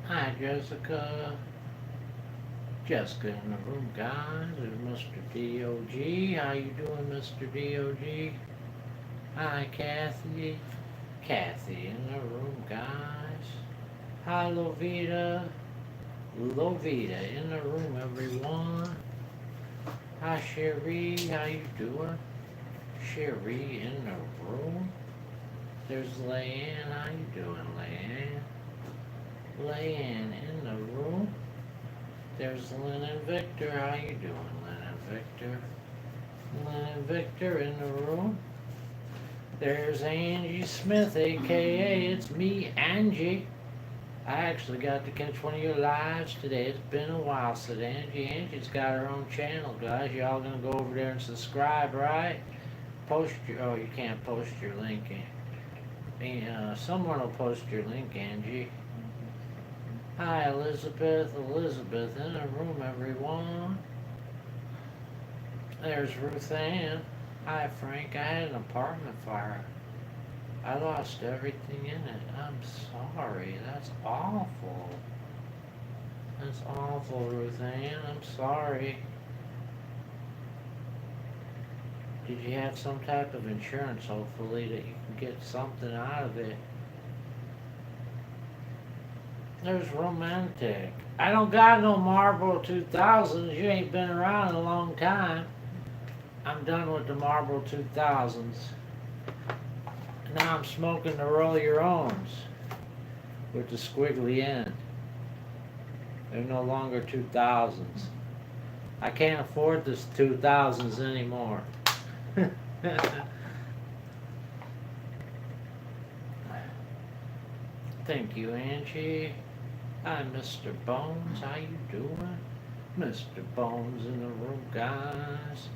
Hi, Jessica. Jessica in the room, guys. There's Mr. DOG. How you doing, Mr. DOG? Hi, Kathy. Kathy in the room, guys. Hi, Lovita. Lovita in the room, everyone. Hi, Sherry. How you doing? Sherry in the room. There's Leanne. How you doing, Leanne? Leanne in the room. There's Lynn and Victor. How you doing, Lynn and Victor? Lynn and Victor in the room. There's Angie Smith, aka it's me, Angie. I actually got to catch one of your lives today. It's been a while, said Angie. Angie's got her own channel, guys. Y'all gonna go over there and subscribe, right? Post your, oh, you can't post your link. Someone will post your link, Angie. Hi, Elizabeth. Elizabeth in the room, everyone. There's Ruth Ann. Hi, Frank. I had an apartment fire. I lost everything in it. I'm sorry. That's awful. That's awful, Ruth Ann. I'm sorry. Did you have some type of insurance, hopefully, that you can get something out of it? There's Romantic. I don't got no Marlboro 2000s. You ain't been around in a long time. I'm done with the Marlboro 2000s. Now I'm smoking the Roll Your Owns with the squiggly end. They're no longer 2000s. I can't afford this 2000s anymore. Thank you, Angie. Hi, Mr. Bones. How you doing? Mr. Bones in the room, guys.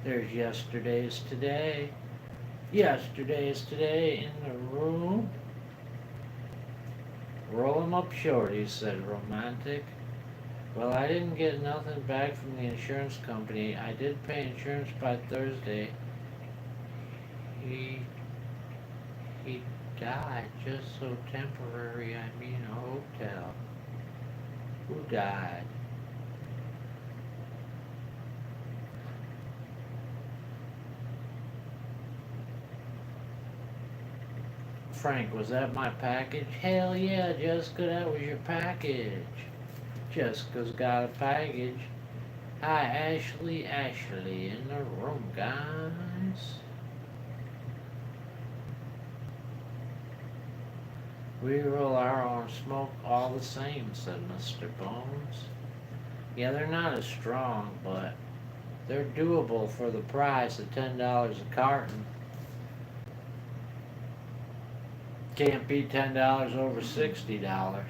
There's Yesterday's Today. Yesterday's Today in the room. Roll 'em up, shorty, said Romantic. Well, I didn't get nothing back from the insurance company. I did pay insurance by Thursday. He died, just so temporary. I mean, a hotel. Who died? Frank, was that my package? Hell yeah, Jessica, that was your package. Jessica's got a package. Hi, Ashley. Ashley in the room, guys. We roll our own smoke all the same, said Mr. Bones. Yeah, they're not as strong, but they're doable for the price of $10 a carton. Can't beat $10 over $60.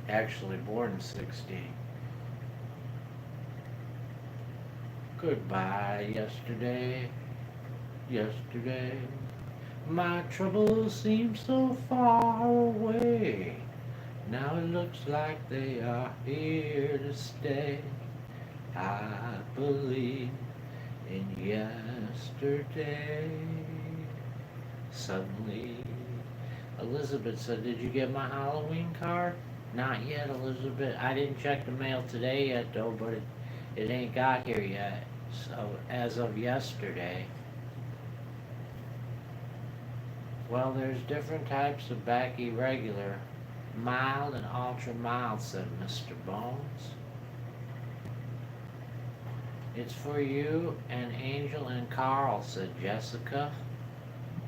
Actually, more than 60. Goodbye, yesterday. Yesterday. My troubles seem so far away. Now it looks like they are here to stay. I believe in yesterday. Suddenly, Elizabeth said, did you get my Halloween card? Not yet, Elizabeth. I didn't check the mail today yet, though, but it ain't got here yet. So, as of yesterday. Well, there's different types of back irregular. Mild and ultra mild, said Mr. Bones. It's for you and Angel and Carl, said Jessica.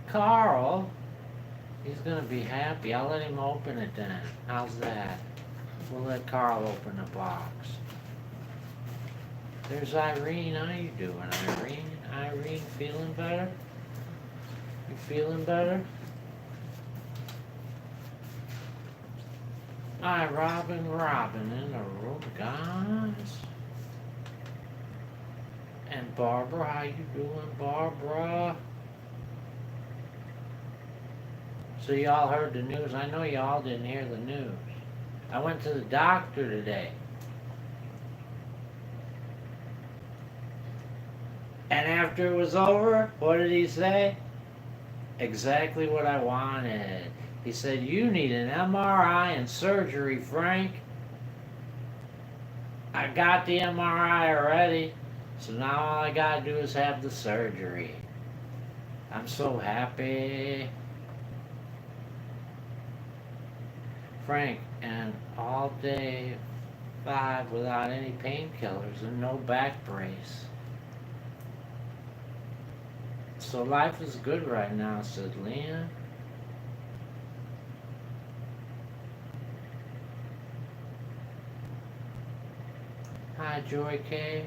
Carl? He's gonna be happy. I'll let him open it then. How's that? We'll let Carl open the box. There's Irene. How you doing, Irene? Irene, feeling better? You feeling better? Hi, Robin. Robin in the room, guys. And Barbara, how you doing, Barbara? So y'all heard the news. I know y'all didn't hear the news. I went to the doctor today. And after it was over, what did he say? exactly what I wanted. He said, "You need an MRI and surgery, Frank." I got the MRI already, so now all I gotta do is have the surgery. I'm so happy. Frank, and all day 5 without any painkillers and no back brace. So life is good right now, said Leah. Hi, Joy K.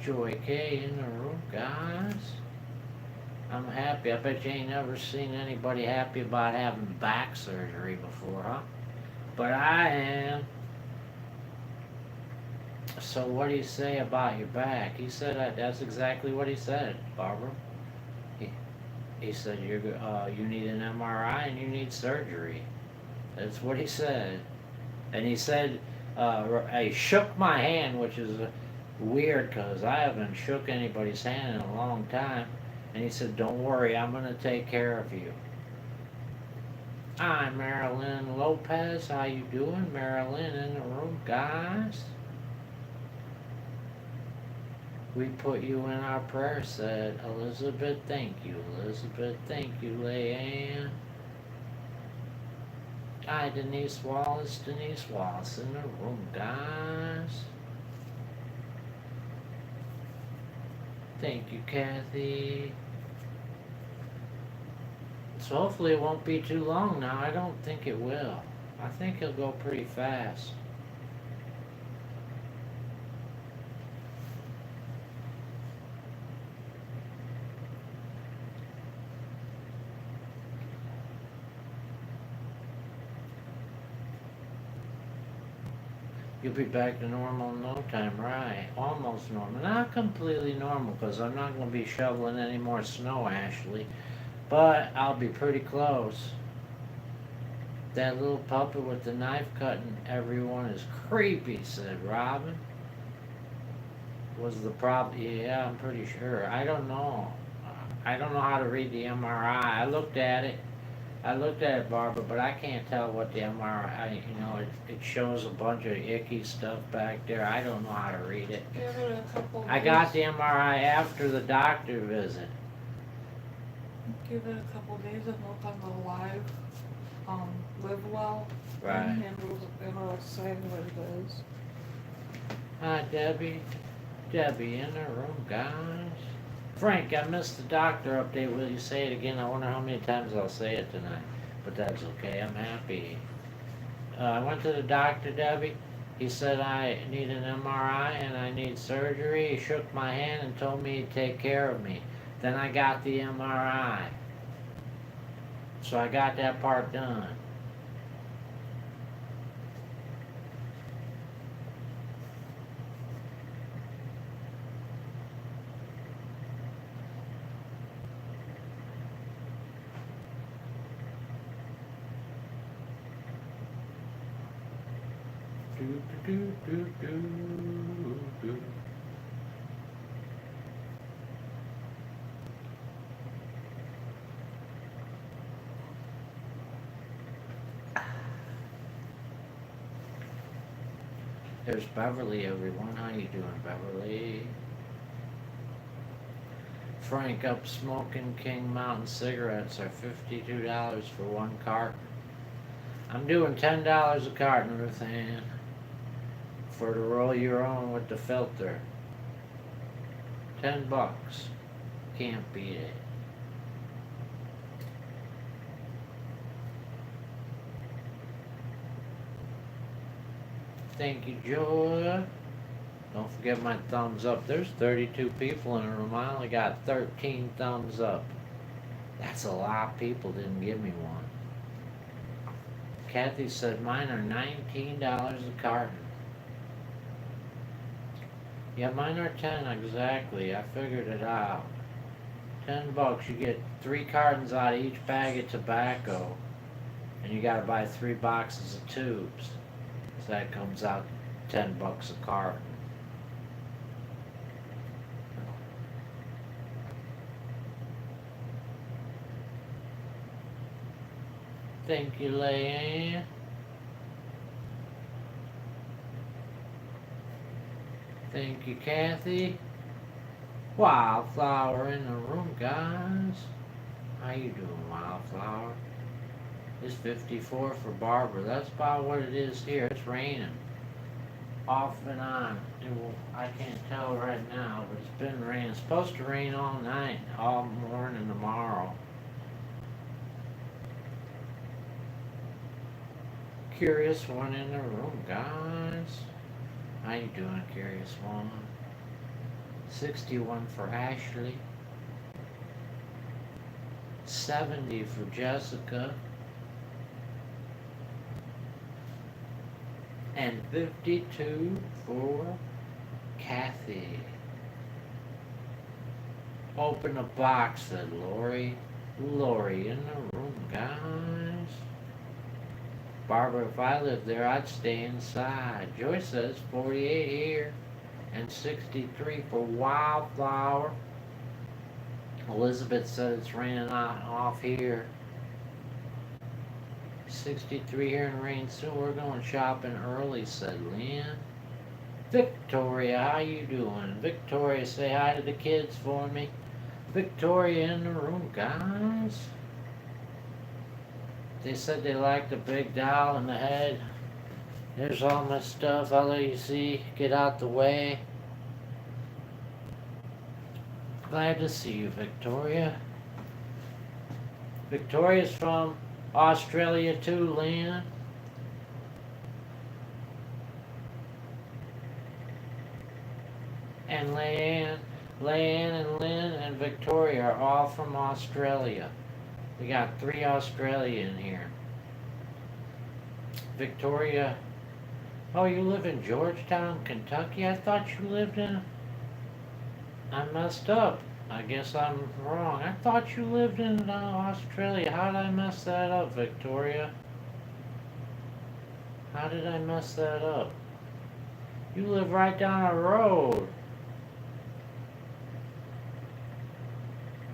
Joy K in the room, guys. I'm happy. I bet you ain't never seen anybody happy about having back surgery before, huh? But I am. So what do you say about your back? He said that's exactly what he said, Barbara. He, he said you need an MRI and you need surgery. That's what he said. And he said he shook my hand, which is weird because I haven't shook anybody's hand in a long time. And he said, "Don't worry, I'm gonna take care of you." Hi, Marilyn Lopez. How you doing, Marilyn in the room, guys? We put you in our prayer, said Elizabeth. Thank you, Elizabeth. Thank you, Leanne. Hi, Denise Wallace. Denise Wallace in the room, guys. Thank you, Kathy. So hopefully it won't be too long now. I don't think it will. I think it'll go pretty fast. You'll be back to normal in no time, right? Almost normal. Not completely normal because I'm not going to be shoveling any more snow, Ashley. But I'll be pretty close. That little puppet with the knife cutting everyone is creepy, said Robin. Was the problem? Yeah, I'm pretty sure. I don't know. I don't know how to read the MRI. I looked at it. Barbara, but I can't tell what the MRI, it shows a bunch of icky stuff back there. I don't know how to read it. Give it a couple I got the MRI after the doctor visit. Give it a couple days and look on the live, live well. Right. And it'll say what it is. Hi, Debbie. Debbie in the room, guys. Frank, I missed the doctor update. Will you say it again? I wonder how many times I'll say it tonight. But that's okay. I'm happy. I went to the doctor, Debbie. He said I need an MRI and I need surgery. He shook my hand and told me he'd take care of me. Then I got the MRI. So I got that part done. Do. There's Beverly, everyone. How you doing, Beverly? Frank, up smoking King Mountain cigarettes are $52 for one carton. I'm doing $10 a carton, Ruth Ann, for to roll your own with the filter. $10. Can't beat it. Thank you, Joy. Don't forget my thumbs up. There's 32 people in the room. I only got 13 thumbs up. That's a lot. People didn't give me one. Kathy said mine are $19 a carton. Yeah, mine are 10 exactly. I figured it out. $10. You get 3 cartons out of each bag of tobacco, and you gotta buy 3 boxes of tubes. So that comes out $10 a carton. Thank you, Leanne. Thank you, Kathy. Wildflower in the room, guys. How you doing, Wildflower? It's 54 for Barbara. That's about what it is here. It's raining. Off and on. I can't tell right now, but it's been raining. It's supposed to rain all night, all morning tomorrow. Curious One in the room, guys. How you doing, Curious One? 61 for Ashley. 70 for Jessica. And 52 for Kathy. Open a box, said Lori. Lori in the room, guys. Barbara, if I lived there, I'd stay inside. Joyce says 48 here and 63 for Wildflower. Elizabeth said it's raining off here. 63 here and rain soon. We're going shopping early, said Lynn. Victoria, how you doing? Victoria, say hi to the kids for me. Victoria in the room, guys. They said they liked the big doll in the head. There's all my stuff. I'll let you see. Get out the way. Glad to see you, Victoria. Victoria's from Australia too, Lynn. And Leanne and Lynn and Victoria are all from Australia. We got 3 Australian here. Victoria, oh, you live in Georgetown, Kentucky? I thought you lived in... I messed up. I guess I'm wrong. I thought you lived in Australia. How did I mess that up, Victoria? How did I mess that up? You live right down the road.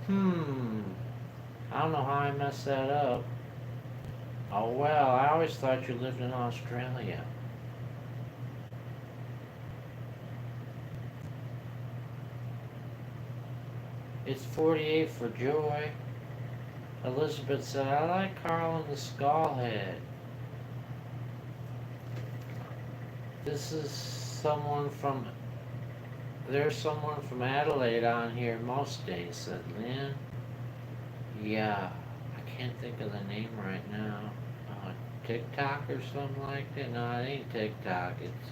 I don't know how I messed that up. Oh well, I always thought you lived in Australia. It's 48 for Joy. Elizabeth said, I like Carl and the Skullhead. This is someone from... There's someone from Adelaide on here most days, said Lynn. Yeah, I can't think of the name right now. TikTok or something like that? No, it ain't TikTok. It's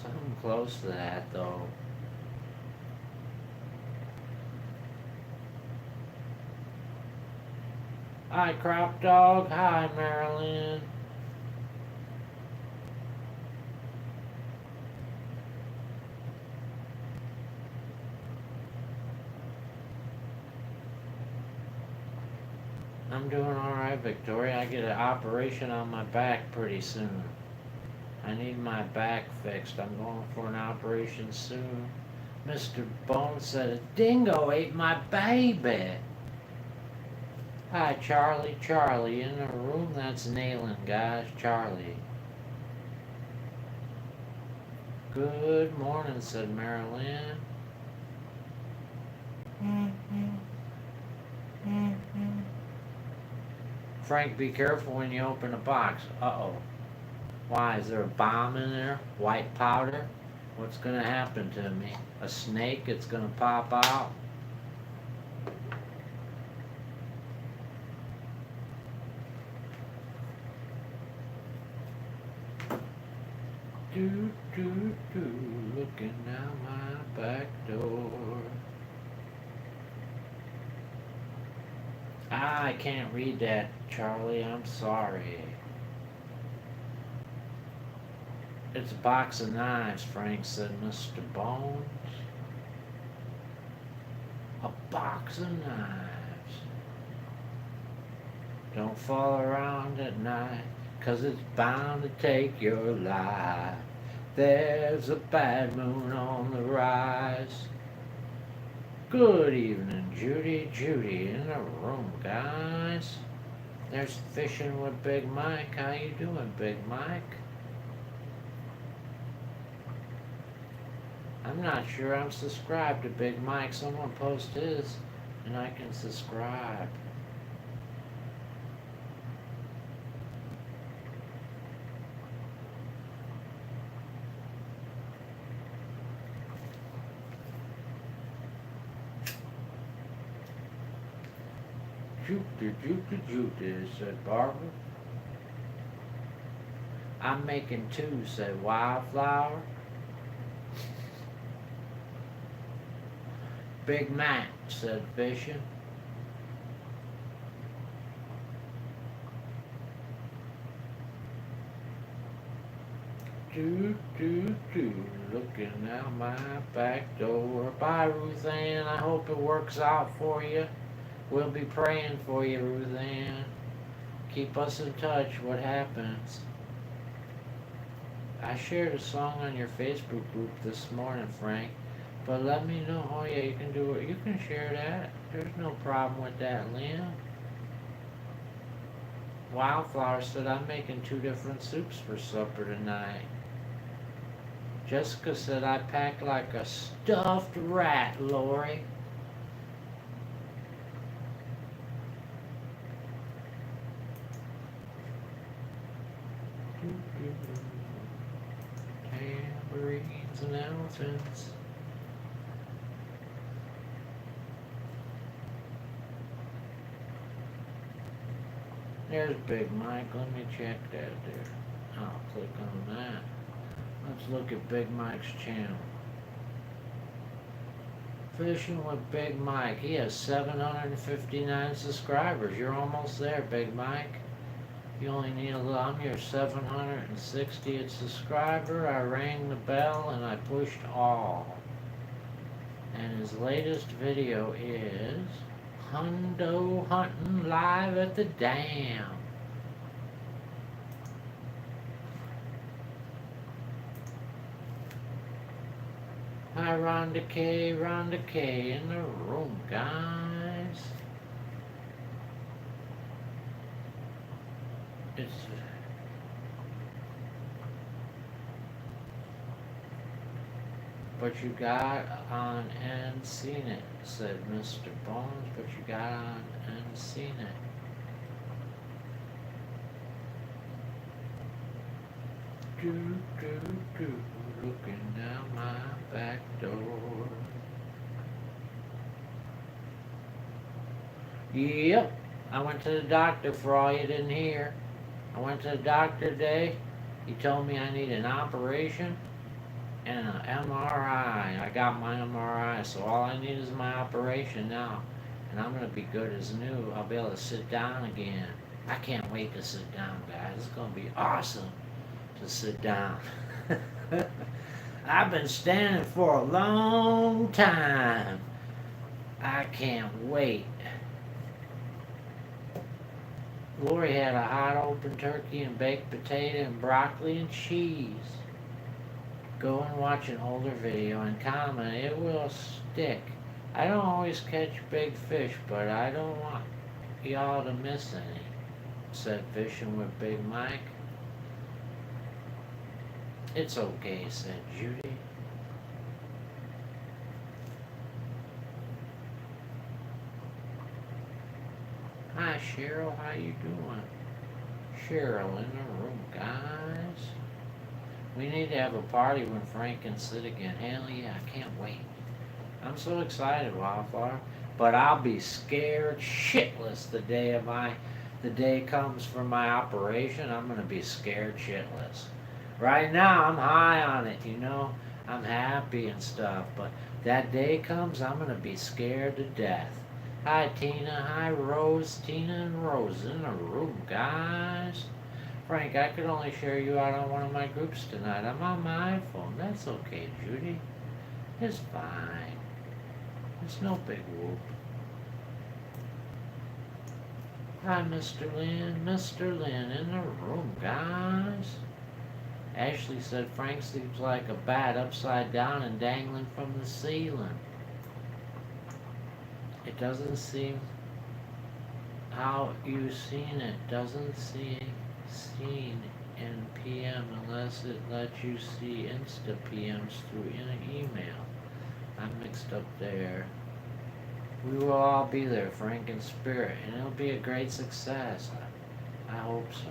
something close to that though. Hi, Crop Dog. Hi, Marilyn. I'm doing alright, Victoria. I get an operation on my back pretty soon. I need my back fixed. I'm going for an operation soon. Mr. Bones said a dingo ate my baby. Hi, Charlie. Charlie in the room. That's Nayland, guys. Charlie. Good morning, said Marilyn. Frank, be careful when you open a box. Uh-oh. Why, is there a bomb in there? White powder? What's gonna happen to me? A snake that's gonna pop out? Looking out my back door. I can't read that, Charlie. I'm sorry. It's a box of knives, Frank said, Mr. Bones. A box of knives. Don't fall around at night, 'cause it's bound to take your life. There's a bad moon on the rise. Good evening, Judy. Judy in the room, guys. There's Fishing with Big Mike. How you doing, Big Mike? I'm not sure I'm subscribed to Big Mike. Someone post his and I can subscribe. Juke, said Barbara. I'm making two, said Wildflower. Big Mac, said Fishing. Looking out my back door. Bye, Ruth Ann. I hope it works out for you. We'll be praying for you, Ruth Ann. Keep us in touch. What happens? I shared a song on your Facebook group this morning, Frank. But let me know. Oh yeah, you can do it. You can share that. There's no problem with that, Lynn. Wildflower said I'm making 2 different soups for supper tonight. Jessica said I pack like a stuffed rat, Lori. Tambourines and elephants. There's Big Mike. Let me check that there. I'll click on that. Let's look at Big Mike's channel. Fishing with Big Mike. He has 759 subscribers. You're almost there, Big Mike. You only need a little. I'm your 760th subscriber. I rang the bell and I pushed all. And his latest video is Hundo hunting live at the dam. Hi, Rhonda K in the room, guys. It's but you got on and seen it, said Mr. Bones, but you got on and seen it. Looking down my back door. Yep, I went to the doctor for all you didn't hear. I went to the doctor today. He told me I need an operation and an MRI. I got my MRI, so all I need is my operation now. And I'm going to be good as new. I'll be able to sit down again. I can't wait to sit down, guys. It's going to be awesome to sit down. I've been standing for a long time. I can't wait. Lori had a hot open turkey and baked potato and broccoli and cheese. Go and watch an older video and comment. It will stick. I don't always catch big fish, but I don't want y'all to miss any, said Fishing with Big Mike. It's okay, said Judy. Hi, Cheryl. How you doing? Cheryl in the room, guys. We need to have a party when Frank can sit again. Hell yeah, I can't wait. I'm so excited, Wildflower. But I'll be scared shitless the day comes for my operation. I'm gonna be scared shitless. Right now, I'm high on it, you know. I'm happy and stuff. But that day comes, I'm gonna be scared to death. Hi, Tina. Hi, Rose. Tina and Rose in the room, guys. Frank, I could only share you out on one of my groups tonight. I'm on my iPhone. That's okay, Judy. It's fine. It's no big whoop. Hi, Mr. Lynn. Mr. Lynn in the room, guys. Ashley said Frank sleeps like a bat upside down and dangling from the ceiling. It doesn't seem how you seen it. Doesn't see seen in PM unless it lets you see Insta PMs through in an email. I'm mixed up there. We will all be there, Frank in spirit, and it'll be a great success. I hope so.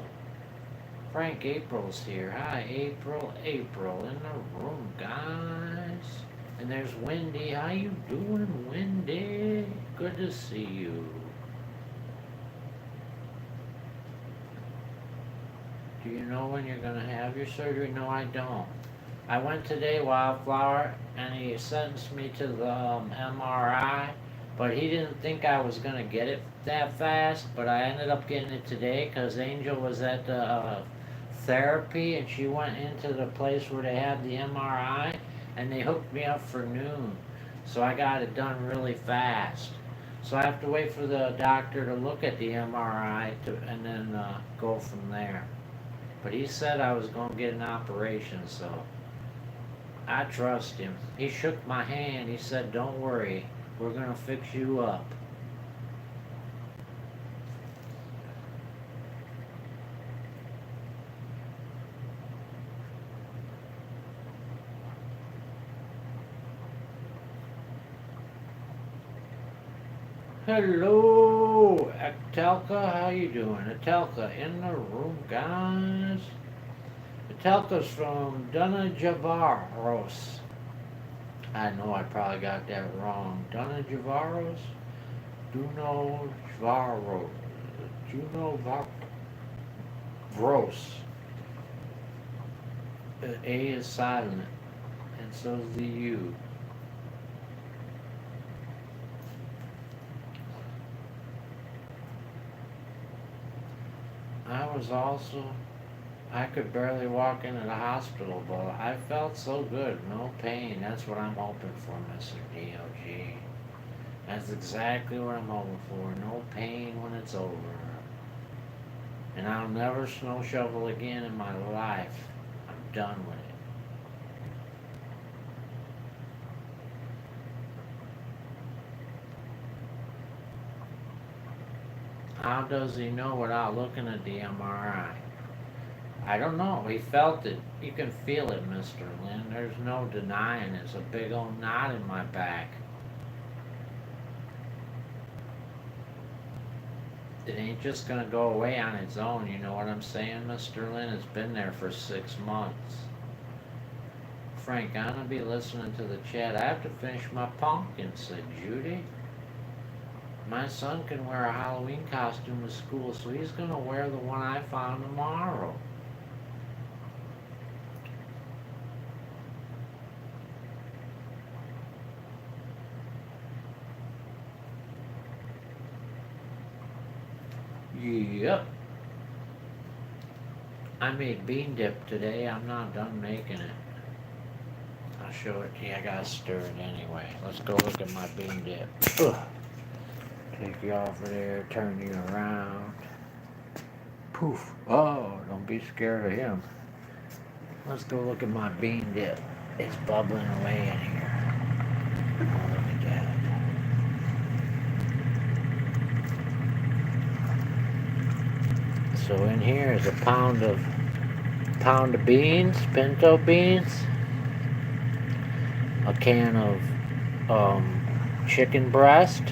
Frank April's here. Hi, April. April in the room, guys. And there's Wendy. How you doing, Wendy? Good to see you. Do you know when you're gonna have your surgery? No, I don't. I went today, Wildflower, and he sentenced me to the MRI, but he didn't think I was gonna get it that fast, but I ended up getting it today because Angel was at the therapy and she went into the place where they had the MRI and they hooked me up for noon. So I got it done really fast. So I have to wait for the doctor to look at the MRI and then go from there. But he said I was going to get an operation, so I trust him. He shook my hand. He said, don't worry, we're going to fix you up. Hello, Atelka, how you doing? Atelka in the room, guys. Atelka's from Dunajavaros. I know I probably got that wrong. Dunajavaros? Dunajavaros. Dunajavaros. The A is silent, and so is the U. I could barely walk into the hospital, but I felt so good, no pain. That's what I'm hoping for, Mr. DOG. That's exactly what I'm hoping for, no pain when it's over. And I'll never snow shovel again in my life. I'm done with it. How does he know without looking at the MRI? I don't know. He felt it. You can feel it, Mr. Lynn. There's no denying it's a big old knot in my back. It ain't just gonna go away on its own, you know what I'm saying, Mr. Lynn? It's been there for 6 months. Frank, I'm gonna be listening to the chat. I have to finish my pumpkin, said Judy. My son can wear a Halloween costume to school, so he's gonna wear the one I found tomorrow. Yep. I made bean dip today. I'm not done making it. I'll show it to you. I gotta stir it anyway. Let's go look at my bean dip. Ugh. Take you off of there, turn you around. Poof. Oh, don't be scared of him. Let's go look at my bean dip. It's bubbling away in here. Oh, look at that. So in here is a pound of beans, pinto beans, a can of chicken breast,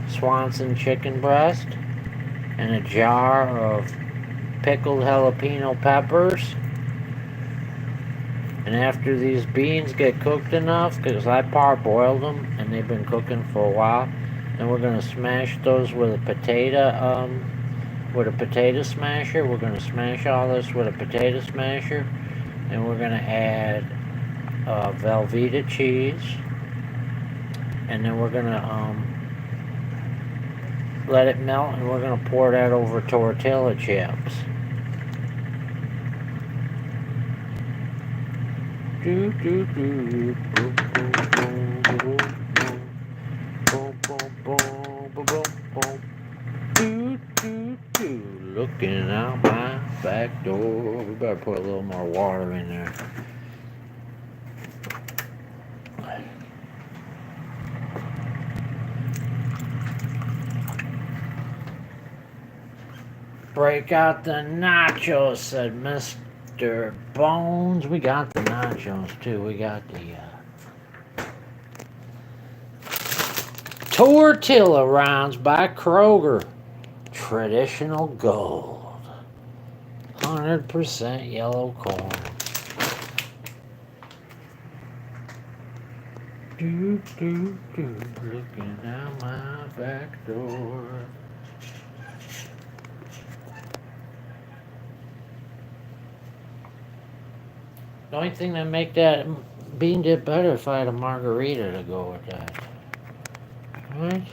Swanson chicken breast, and a jar of pickled jalapeno peppers. And after these beans get cooked enough, because I parboiled them and they've been cooking for a while, then we're going to smash those with a potato smasher. We're going to smash all this with a potato smasher, and we're going to add Velveeta cheese, and then we're going to let it melt, and we're going to pour that over tortilla chips. Do do do, boom boom boom boom boom boom boom boom boom. Do do do. Looking out my back door. We better put a little more water in there. break out the nachos, said Mr. Bones. We got the nachos too. We got the tortilla rounds by Kroger. Traditional gold. 100% yellow corn. Looking out my back door. The only thing that make that bean dip better if I had a margarita to go with that. Right?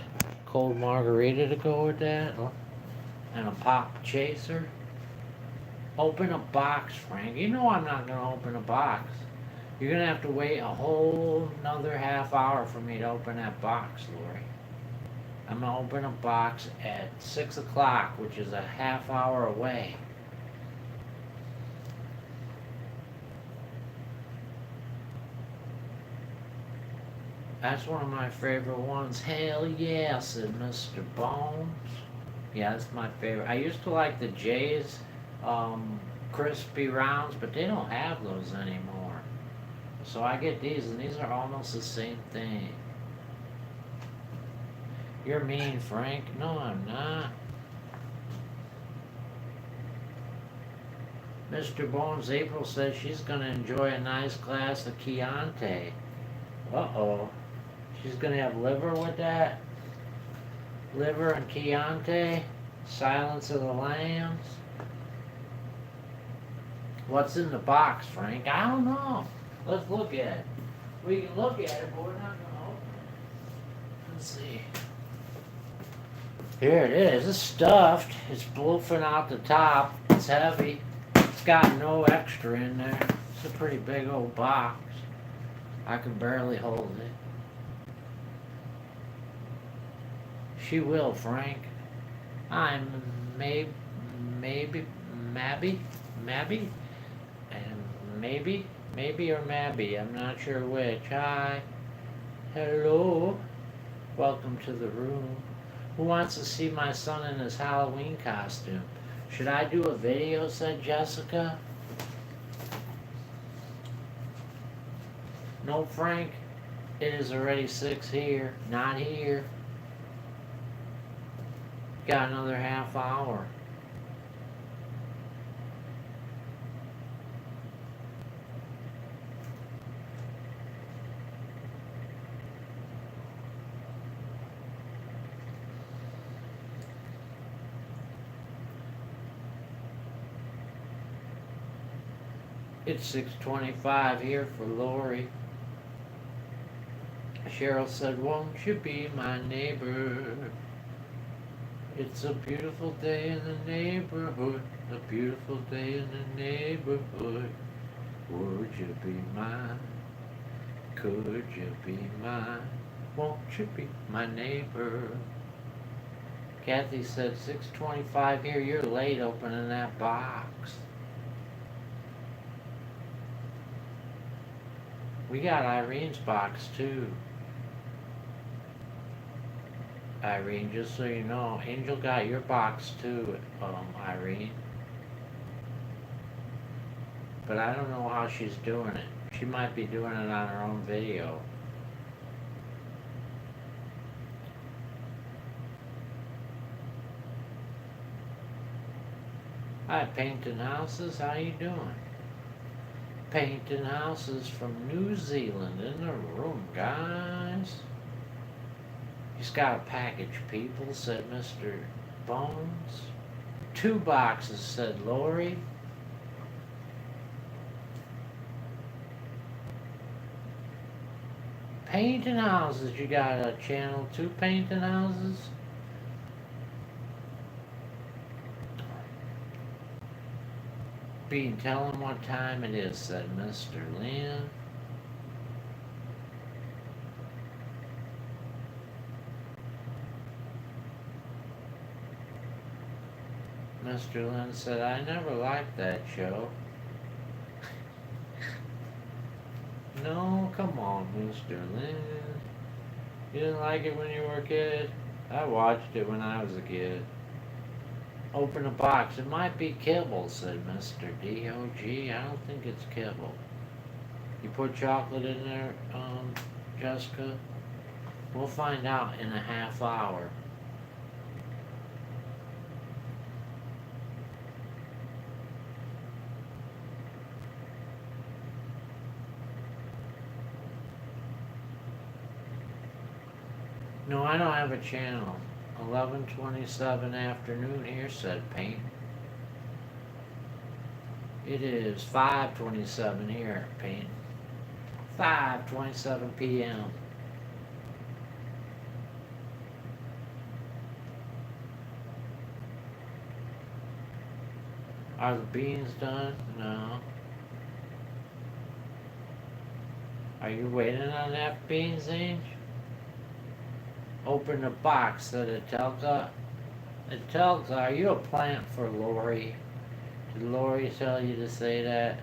Cold margarita to go with that. And a pop chaser. Open a box, Frank. You know I'm not gonna open a box. You're gonna have to wait a whole another half hour for me to open that box, Lori. I'm gonna open a box at 6 o'clock, which is a half hour away. That's one of my favorite ones. Hell yeah, said Mr. Bones. Yeah, that's my favorite. I used to like the Jay's crispy rounds, but they don't have those anymore. So I get these, and these are almost the same thing. You're mean, Frank. No, I'm not. Mr. Bones, April says she's going to enjoy a nice glass of Chianti. Uh-oh. She's going to have liver with that? Liver and Chianti? Silence of the Lambs? What's in the box, Frank? I don't know. Let's look at it. We can look at it, but we're not going to open it. Let's see. Here it is. It's stuffed. It's bloofing out the top. It's heavy. It's got no extra in there. It's a pretty big old box. I can barely hold it. She will, Frank. I'm Mabby, and maybe or Mabby. I'm not sure which. Hi. Hello. Welcome to the room. Who wants to see my son in his Halloween costume? Should I do a video, said Jessica? No, Frank. It is already 6 here. Not here. Got another half hour. It's 6:25 here for Lori. Cheryl said, won't you be my neighbor? It's a beautiful day in the neighborhood, a beautiful day in the neighborhood. Would you be mine? Could you be mine? Won't you be my neighbor? Kathy said, 6:25 here, you're late opening that box. We got Irene's box too. Irene, just so you know, Angel got your box too, Irene. But I don't know how she's doing it. She might be doing it on her own video. Hi, Painting Houses, how you doing? Painting Houses from New Zealand in the room, guys. He's got a package, people, said Mr. Bones. 2 boxes, said Lori. Painting Houses, you got a channel 2, Painting Houses? Bean, tell him what time it is, said Mr. Lynn. Mr. Lynn said, I never liked that show. No, come on, Mr. Lynn. You didn't like it when you were a kid? I watched it when I was a kid. Open a box. It might be kibble, said Mr. D.O.G. I don't think it's kibble. You put chocolate in there, Jessica? We'll find out in a half hour. No, I don't have a channel. 11:27 afternoon here, said Paint. It is 5:27 here, Paint. 5:27 p.m. Are the beans done? No. Are you waiting on that beans, Ange? Open the box, said Atelka. Atelka, are you a plant for Lori? Did Lori tell you to say that?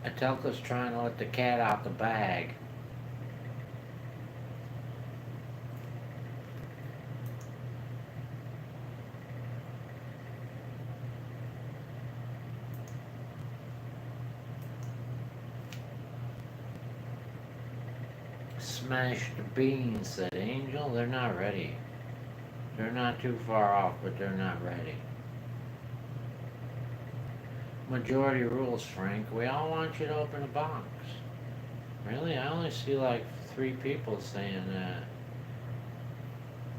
Atelka's trying to let the cat out the bag. Smashed beans, said Angel. They're not ready. They're not too far off, but they're not ready. Majority rules, Frank. We all want you to open a box. Really? I only see like 3 people saying that.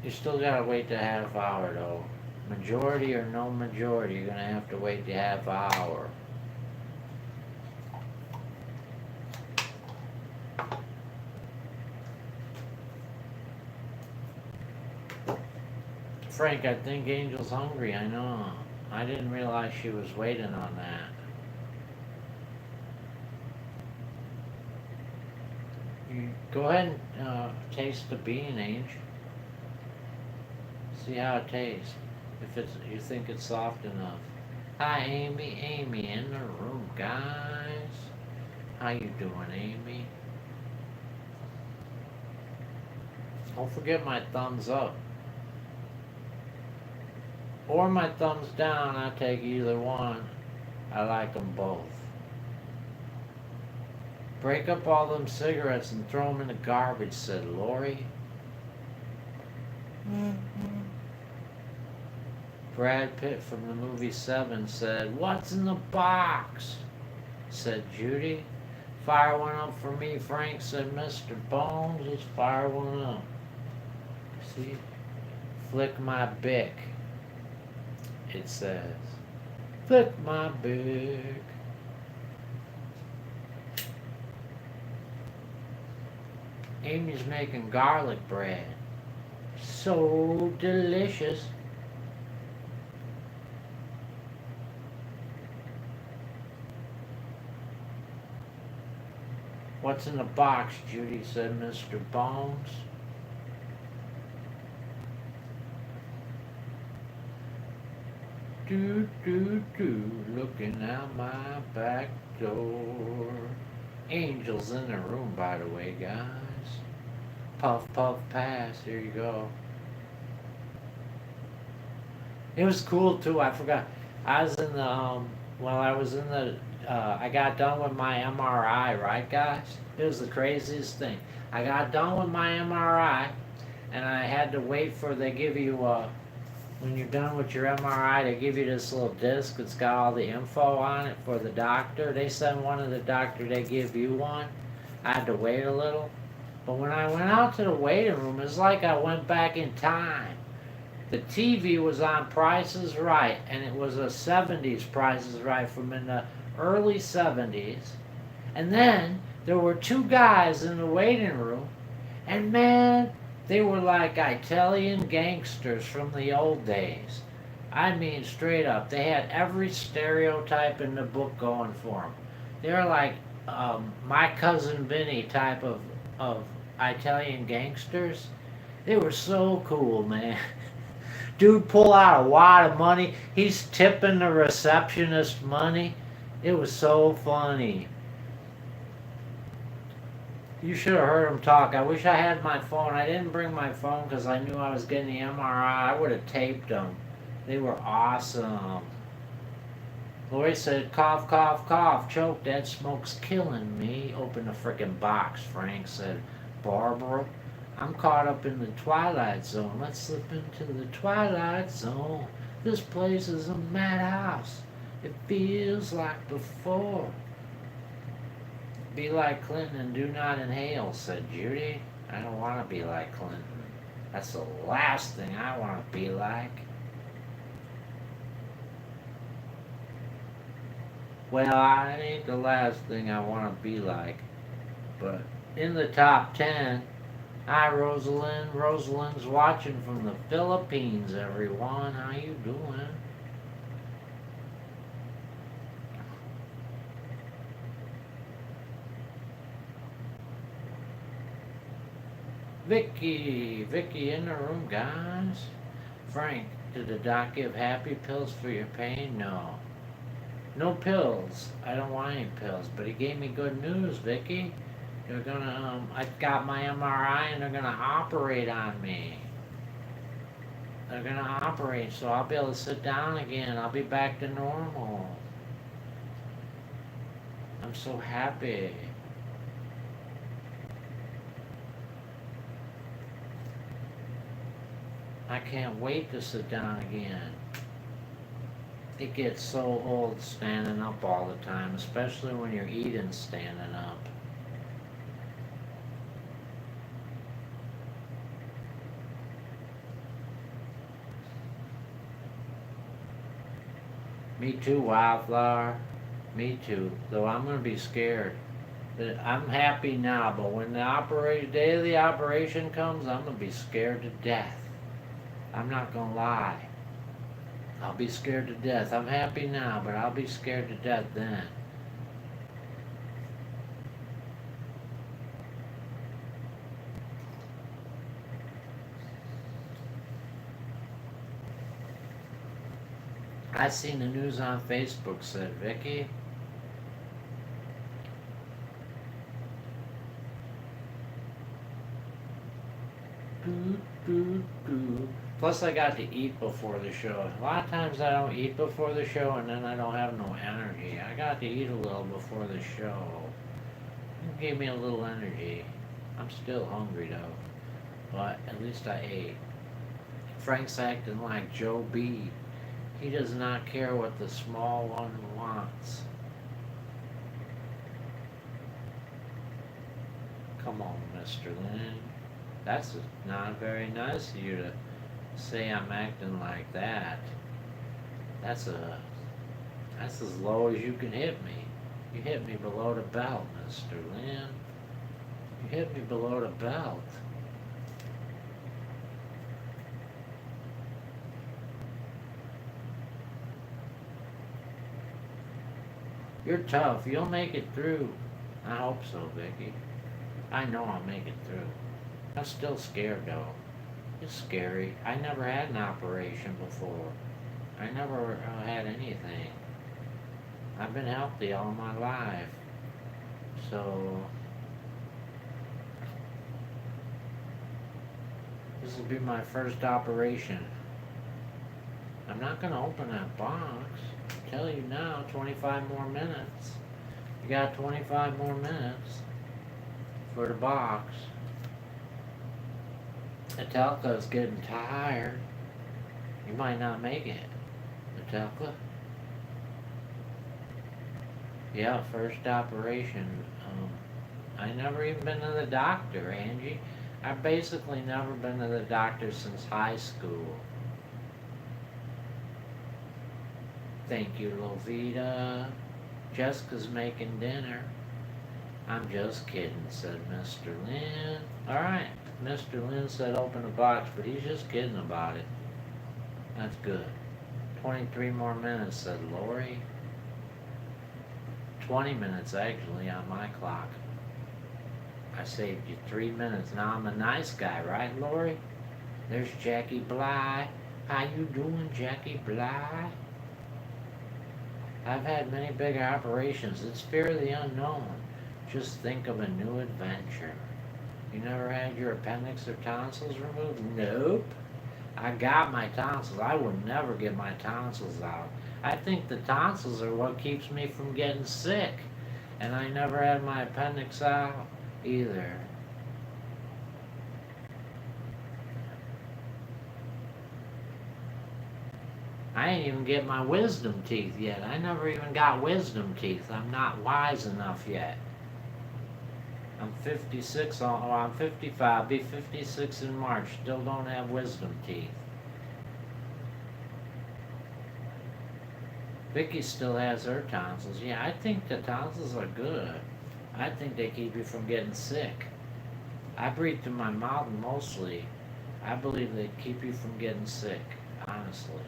You still gotta wait the half hour though. Majority or no majority, you're gonna have to wait the half hour. Frank, I think Angel's hungry, I know. I didn't realize she was waiting on that. You go ahead and taste the bean, Angel. See how it tastes. If you think it's soft enough. Hi, Amy. Amy in the room, guys. How you doing, Amy? Don't forget my thumbs up. Or my thumbs down, I take either one. I like them both. Break up all them cigarettes and throw them in the garbage, said Lori. Mm-hmm. Brad Pitt from the movie Seven said, "What's in the box?" said Judy. "Fire one up for me, Frank," said Mr. Bones. Let's fire one up. See? Flick my bick. It says, flick my bick. Amy's making garlic bread. So delicious. What's in the box, Judy, said Mr. Bones. Do, do, do, looking out my back door. Angel's in the room, by the way, guys. Puff, puff, pass. Here you go. It was cool, too. I forgot. I was in the, I got done with my MRI, right, guys? It was the craziest thing. I got done with my MRI, and I had to wait for, they give you, when you're done with your MRI, they give you this little disc. It's got all the info on it for the doctor. They send one to the doctor, they give you one. I had to wait a little. But when I went out to the waiting room, it's like I went back in time. The TV was on Price is Right, and it was a 70s Price is Right from in the early 70s. And then there were 2 guys in the waiting room, and man, they were like Italian gangsters from the old days. I mean, straight up. They had every stereotype in the book going for them. They were like My Cousin Vinny type of Italian gangsters. They were so cool, man. Dude pull out a wad of money. He's tipping the receptionist money. It was so funny. You should have heard him talk. I wish I had my phone. I didn't bring my phone because I knew I was getting the MRI. I would have taped them. They were awesome. Lori said, cough, cough, cough, choke, that smoke's killing me. Open the frickin' box, Frank said. Barbara, I'm caught up in the twilight zone. Let's slip into the twilight zone. This place is a madhouse. It feels like before. Be like Clinton and do not inhale, said Judy. I don't want to be like Clinton. That's the last thing I want to be like. Well, I ain't the last thing I want to be like. But in the top 10, hi Rosalind. Rosalind's watching from the Philippines, everyone. How you doing? Vicky in the room, guys. Frank, did the doc give happy pills for your pain? No. No pills. I don't want any pills, but he gave me good news, Vicky. They're gonna, I got my MRI and they're gonna operate on me. They're gonna operate, so I'll be able to sit down again. I'll be back to normal. I'm so happy. I can't wait to sit down again. It gets so old standing up all the time, especially when you're eating standing up. Me too, Wildflower. Me too. Though I'm gonna be scared. I'm happy now, but when the day of the operation comes, I'm gonna be scared to death. I'm not gonna lie. I'll be scared to death. I'm happy now, but I'll be scared to death then. I seen the news on Facebook, said Vicky. Plus, I got to eat before the show. A lot of times I don't eat before the show, and then I don't have no energy. I got to eat a little before the show. It gave me a little energy. I'm still hungry though, but at least I ate. Frank's acting like Joe B. He does not care what the small one wants. Come on, Mr. Lynn. That's not very nice of you to say I'm acting like that. That's as low as you can hit me. You hit me below the belt, Mr. Lynn. You hit me below the belt. You're tough. You'll make it through. I hope so, Vicky. I know I'll make it through. I'm still scared though. It's scary. I never had an operation before. I never had anything. I've been healthy all my life. So this will be my first operation. I'm not going to open that box. I tell you now, 25 more minutes. You got 25 more minutes for the box. Metallica's getting tired. You might not make it. Metallica? Yeah, first operation. I never even been to the doctor, Angie. I've basically never been to the doctor since high school. Thank you, Lovita. Jessica's making dinner. I'm just kidding, said Mr. Lynn. Alright, Mr. Lynn said open the box, but he's just kidding about it. That's good. 23 more minutes, said Lori. 20 minutes, actually, on my clock. I saved you 3 minutes. Now I'm a nice guy, right, Lori? There's Jackie Bly. How you doing, Jackie Bly? I've had many big operations. It's fear of the unknown. Just think of a new adventure. You never had your appendix or tonsils removed? Nope. I got my tonsils. I would never get my tonsils out. I think the tonsils are what keeps me from getting sick. And I never had my appendix out either. I ain't even get my wisdom teeth yet. I never even got wisdom teeth. I'm not wise enough yet. I'm 56, I'm 55, I'll be 56 in March. Still don't have wisdom teeth. Vicky still has her tonsils. Yeah, I think the tonsils are good. I think they keep you from getting sick. I breathe through my mouth mostly. I believe they keep you from getting sick, honestly.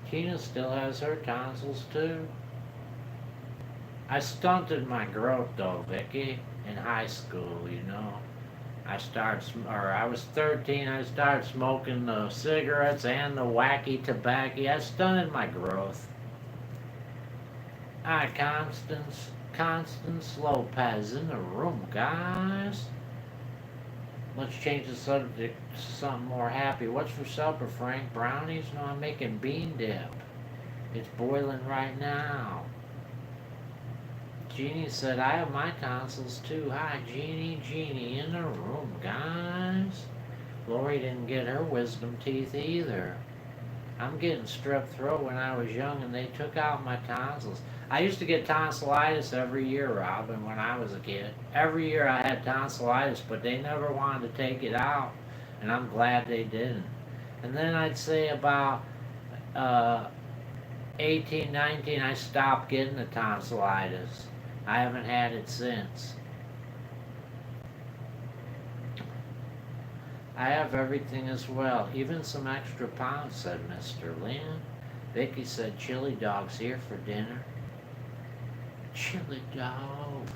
Tina still has her tonsils too. I stunted my growth though, Vicky, in high school, you know. I was 13, I started smoking the cigarettes and the wacky tobacco. I stunted my growth. Hi, Constance Lopez in the room, guys. Let's change the subject to something more happy. What's for supper, Frank? Brownies? No, I'm making bean dip. It's boiling right now. Jeannie said, I have my tonsils too. Hi, Jeannie in the room, guys. Lori didn't get her wisdom teeth either. I'm getting strep throat when I was young and they took out my tonsils. I used to get tonsillitis every year, Robin, when I was a kid. Every year I had tonsillitis, but they never wanted to take it out, and I'm glad they didn't. And then I'd say about 18, 19, I stopped getting the tonsillitis. I haven't had it since. I have everything as well, even some extra pounds, said Mr. Lynn. Vicky said chili dogs here for dinner. Chili dogs.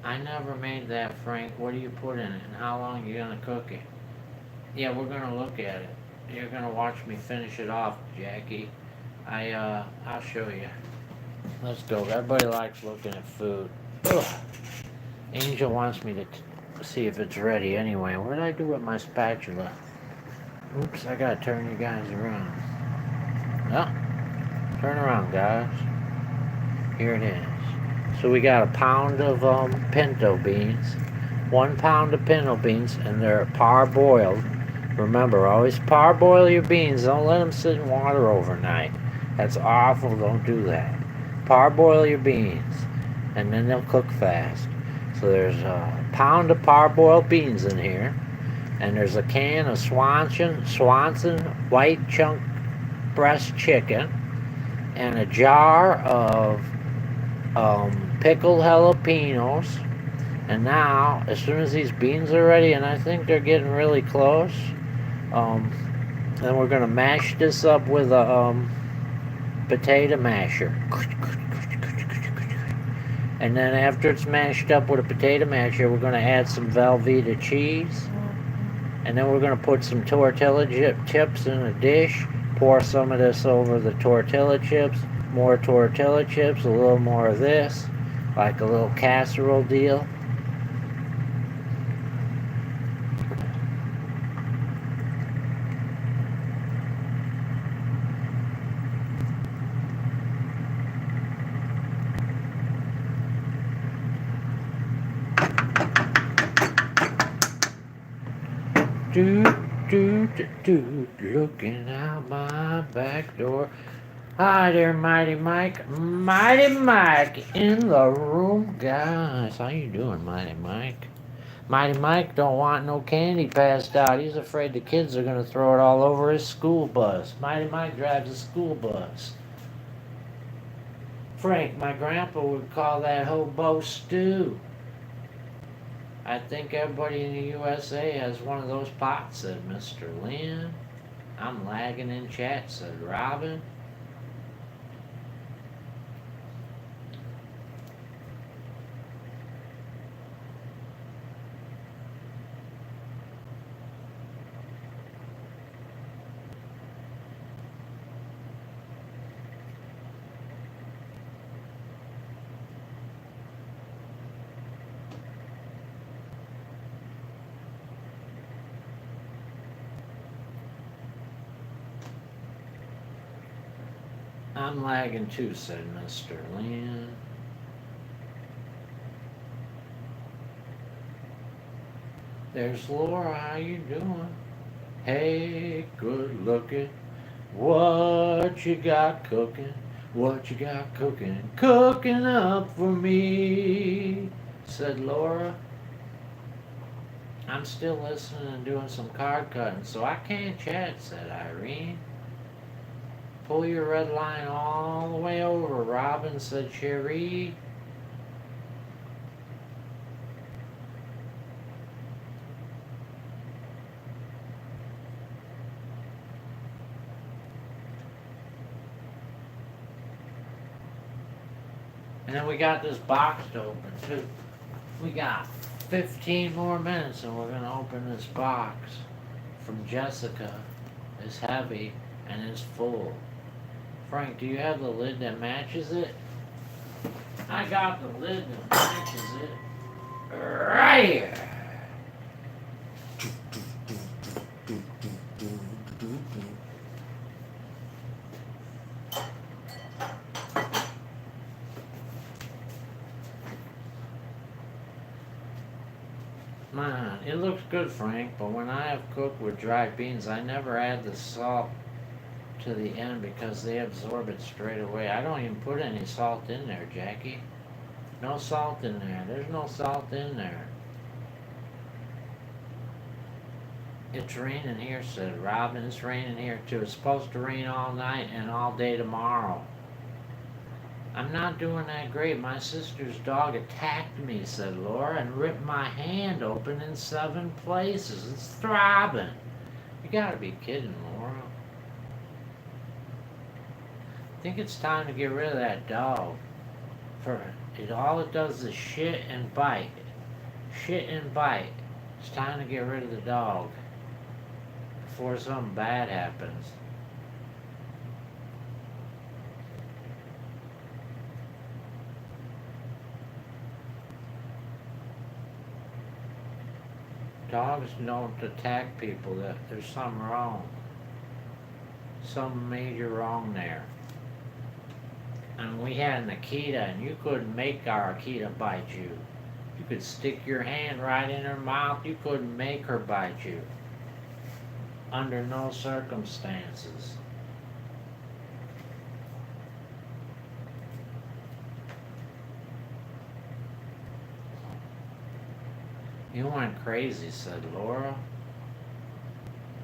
I never made that, Frank. What do you put in it and how long are you going to cook it? Yeah, we're going to look at it. You're going to watch me finish it off, Jackie. I'll show you. Let's go. Everybody likes looking at food. Ugh. Angel wants me to see if it's ready anyway. What did I do with my spatula? Oops, I gotta turn you guys around. Well, turn around, guys. Here it is. So we got a pound of pinto beans, 1 pound of pinto beans, and they're parboiled. Remember, always parboil your beans. Don't let them sit in water overnight. That's awful. Don't do that. Parboil your beans, and then they'll cook fast. So there's a pound of parboiled beans in here, and there's a can of Swanson white chunk breast chicken, and a jar of pickled jalapenos. And now, as soon as these beans are ready, and I think they're getting really close, then we're going to mash this up with a potato masher. And then after it's mashed up with a potato masher, we're going to add some Velveeta cheese. And then we're going to put some tortilla chips in a dish. Pour some of this over the tortilla chips. More tortilla chips, a little more of this. Like a little casserole deal. Looking out my back door. Hi there, Mighty Mike. Mighty Mike in the room, guys. How you doing, Mighty Mike? Mighty Mike don't want no candy passed out. He's afraid the kids are going to throw it all over his school bus. Mighty Mike drives a school bus. Frank, my grandpa would call that hobo stew. I think everybody in the USA has one of those pots, said Mr. Lynn. I'm lagging in chat, said Robin. I'm lagging too, said Mr. Lynn. There's Laura, how you doing? Hey, good looking. What you got cooking? What you got cooking? Cooking up for me, said Laura. I'm still listening and doing some card cutting, so I can't chat, said Irene. Pull your red line all the way over, Robin, said Cherie. And then we got this box to open too. We got 15 more minutes and we're gonna open this box from Jessica. It's heavy and it's full. Frank, do you have the lid that matches it? I got the lid that matches it. Right here. Man, it looks good, Frank, but when I have cooked with dried beans, I never add the salt to the end because they absorb it straight away. I don't even put any salt in there, Jackie. No salt in there. There's no salt in there. It's raining here, said Robin. It's raining here too. It's supposed to rain all night and all day tomorrow. I'm not doing that great. My sister's dog attacked me, said Laura, and ripped my hand open in 7 places. It's throbbing. You gotta be kidding, Laura. I think it's time to get rid of that dog. All it does is shit and bite. Shit and bite. It's time to get rid of the dog before something bad happens. Dogs don't attack people. There's something wrong. Something major wrong there. And we had an Akita, and you couldn't make our Akita bite you. You could stick your hand right in her mouth. You couldn't make her bite you. Under no circumstances. You went crazy, said Laura.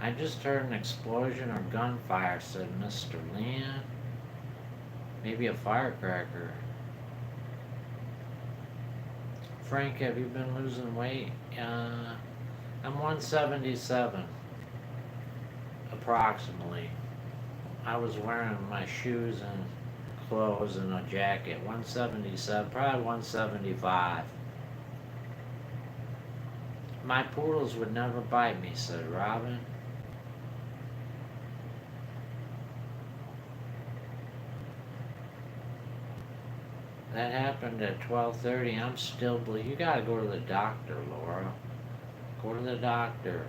I just heard an explosion or gunfire, said Mr. Lynn. Maybe a firecracker. Frank, have you been losing weight? I'm 177, approximately. I was wearing my shoes and clothes and a jacket. 177, probably 175. My poodles would never bite me, said Robin. That happened at 12:30. I'm still bleeding. You gotta go to the doctor, Laura. Go to the doctor.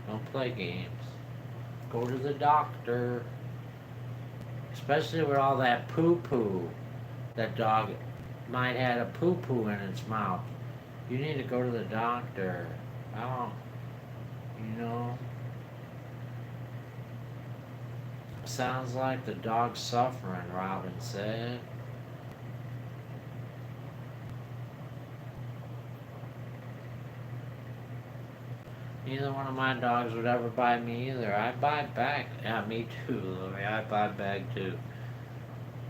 Don't play games. Go to the doctor. Especially with all that poo-poo. That dog might have a poo-poo in its mouth. You need to go to the doctor. I don't, you know. Sounds like the dog's suffering, Robin said. Neither one of my dogs would ever bite me either. I bite back. Yeah, me too, Louie. I bite back too.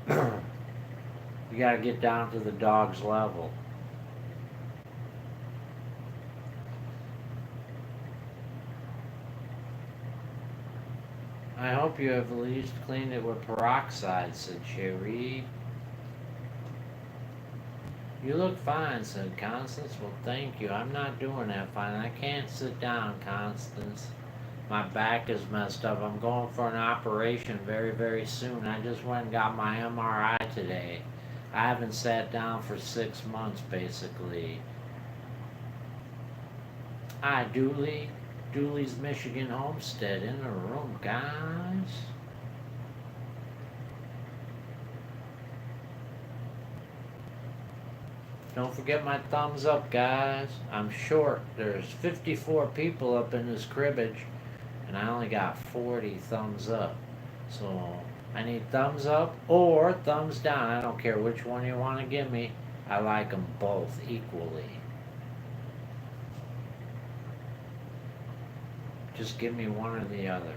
You gotta get down to the dog's level. I hope you have at least cleaned it with peroxide, said Cherie. You look fine, said Constance. Well, thank you. I'm not doing that fine. I can't sit down, Constance. My back is messed up. I'm going for an operation very, very soon. I just went and got my MRI today. I haven't sat down for 6 months, basically. Hi, Dooley. Dooley's Michigan Homestead in the room, guys. Don't forget my thumbs up, guys. I'm short. There's 54 people up in this cribbage, and I only got 40 thumbs up. So I need thumbs up or thumbs down. I don't care which one you want to give me. I like them both equally. Just give me one or the other.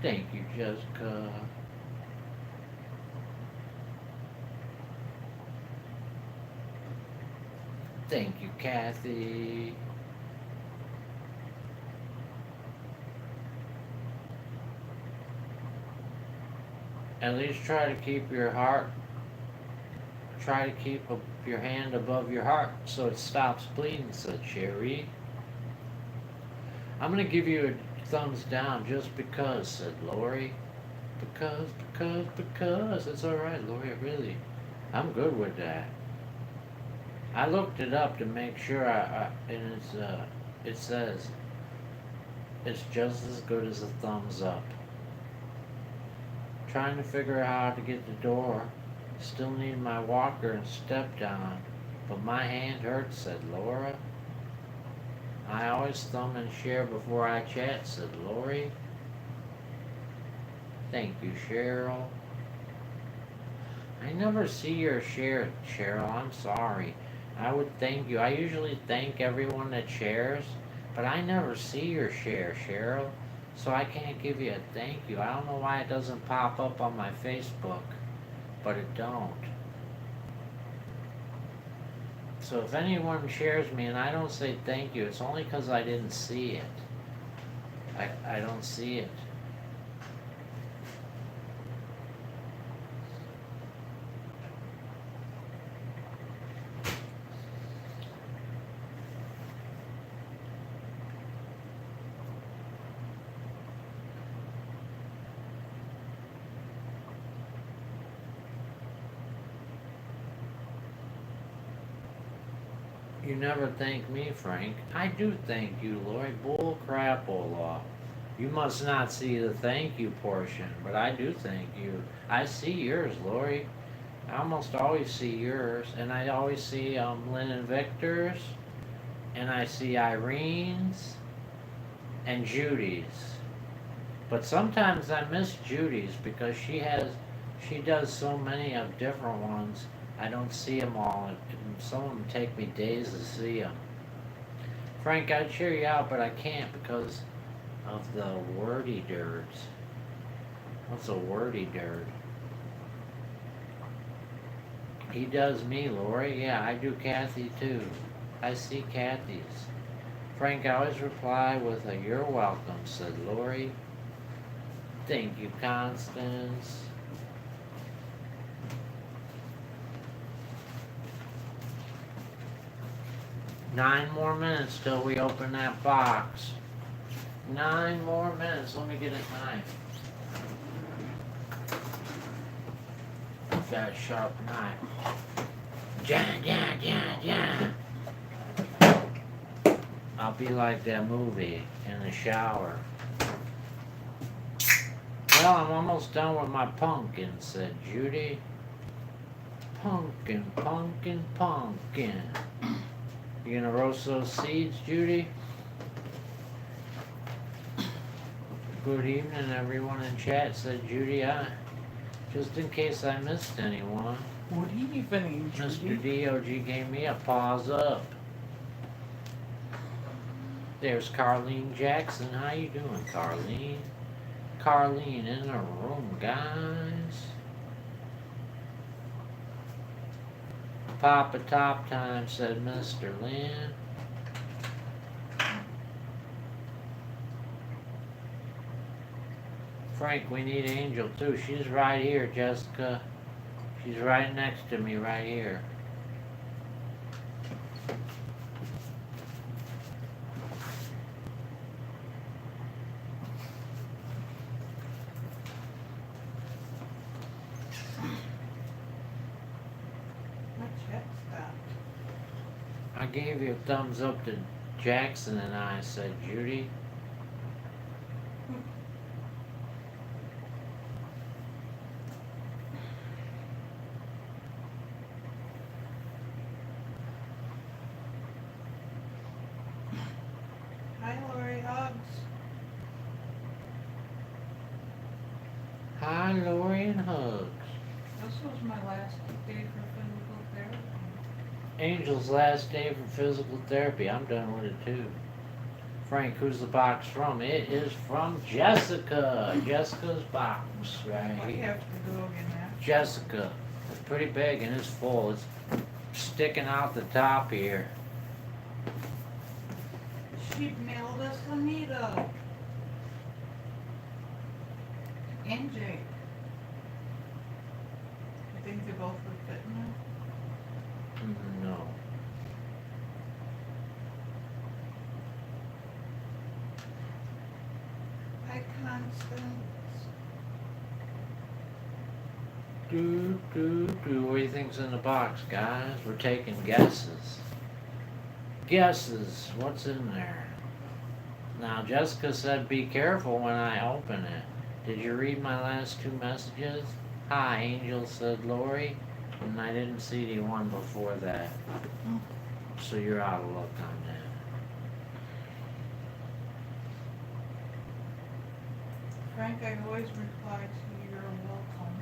Thank you, Jessica. Thank you, Kathy. At least try to keep your heart, try to keep your hand above your heart so it stops bleeding, said Sherry. I'm going to give you a thumbs down just because, said Lori. Because. It's alright, Lori, really. I'm good with that. I looked it up to make sure and it says it's just as good as a thumbs up. Trying to figure out how to get the door. Still need my walker and step down, but my hand hurts, said Laura. I always thumb and share before I chat, said Lori. Thank you, Cheryl. I never see your share, Cheryl. I'm sorry. I would thank you. I usually thank everyone that shares, but I never see your share, Cheryl. So I can't give you a thank you. I don't know why it doesn't pop up on my Facebook, but it don't. So if anyone shares me and I don't say thank you, it's only because I didn't see it. I don't see it. You never thank me, Frank. I do thank you, Lori. Bull crap, Olaf. You must not see the thank you portion, but I do thank you. I see yours, Lori. I almost always see yours, and I always see Lynn and Victor's, and I see Irene's, and Judy's. But sometimes I miss Judy's because she does so many of different ones. I don't see them all. Some of them take me days to see them. Frank, I'd cheer you out, but I can't because of the wordy dirts. What's a wordy dirt? He does me, Lori. Yeah, I do Kathy too. I see Kathy's. Frank, I always reply with a "you're welcome," said Lori. Thank you, Constance. Nine more minutes till we open that box. 9 more minutes. Let me get a knife. Got a sharp knife. Ja. I'll be like that movie in the shower. Well, I'm almost done with my pumpkin, said Judy. Pumpkin. You gonna roast those seeds, Judy? Good evening, everyone in chat, said Judy. Just in case I missed anyone. What evening, Mr. Judy? DOG gave me a pause up. There's Carlene Jackson. How you doing, Carlene? Carlene in the room, guys. Papa Top Time, said Mr. Lynn. Frank, we need Angel too. She's right here, Jessica. She's right next to me, right here. My check stopped. I gave you a thumbs up to Jackson and I, said Judy. Hi, Lori Hugs. Hi, Lori and Hugs. This was my last day for physical therapy. Angel's last day for physical therapy. I'm done with it too. Frank, who's the box from? It is from Jessica. Jessica's box, right What do you here. have to do again now? Jessica. It's pretty big and it's full. It's sticking out the top here. She mailed us Anita. And Jake. You think they both would fit in there? No. Hi, Constance. What do you think's in the box, guys? We're taking guesses. Guesses. What's in there? Now, Jessica said be careful when I open it. Did you read my last two messages? Hi, Angel, said Lori. And I didn't see the one before that. So you're out of luck on that. Frank, I always reply to your welcome.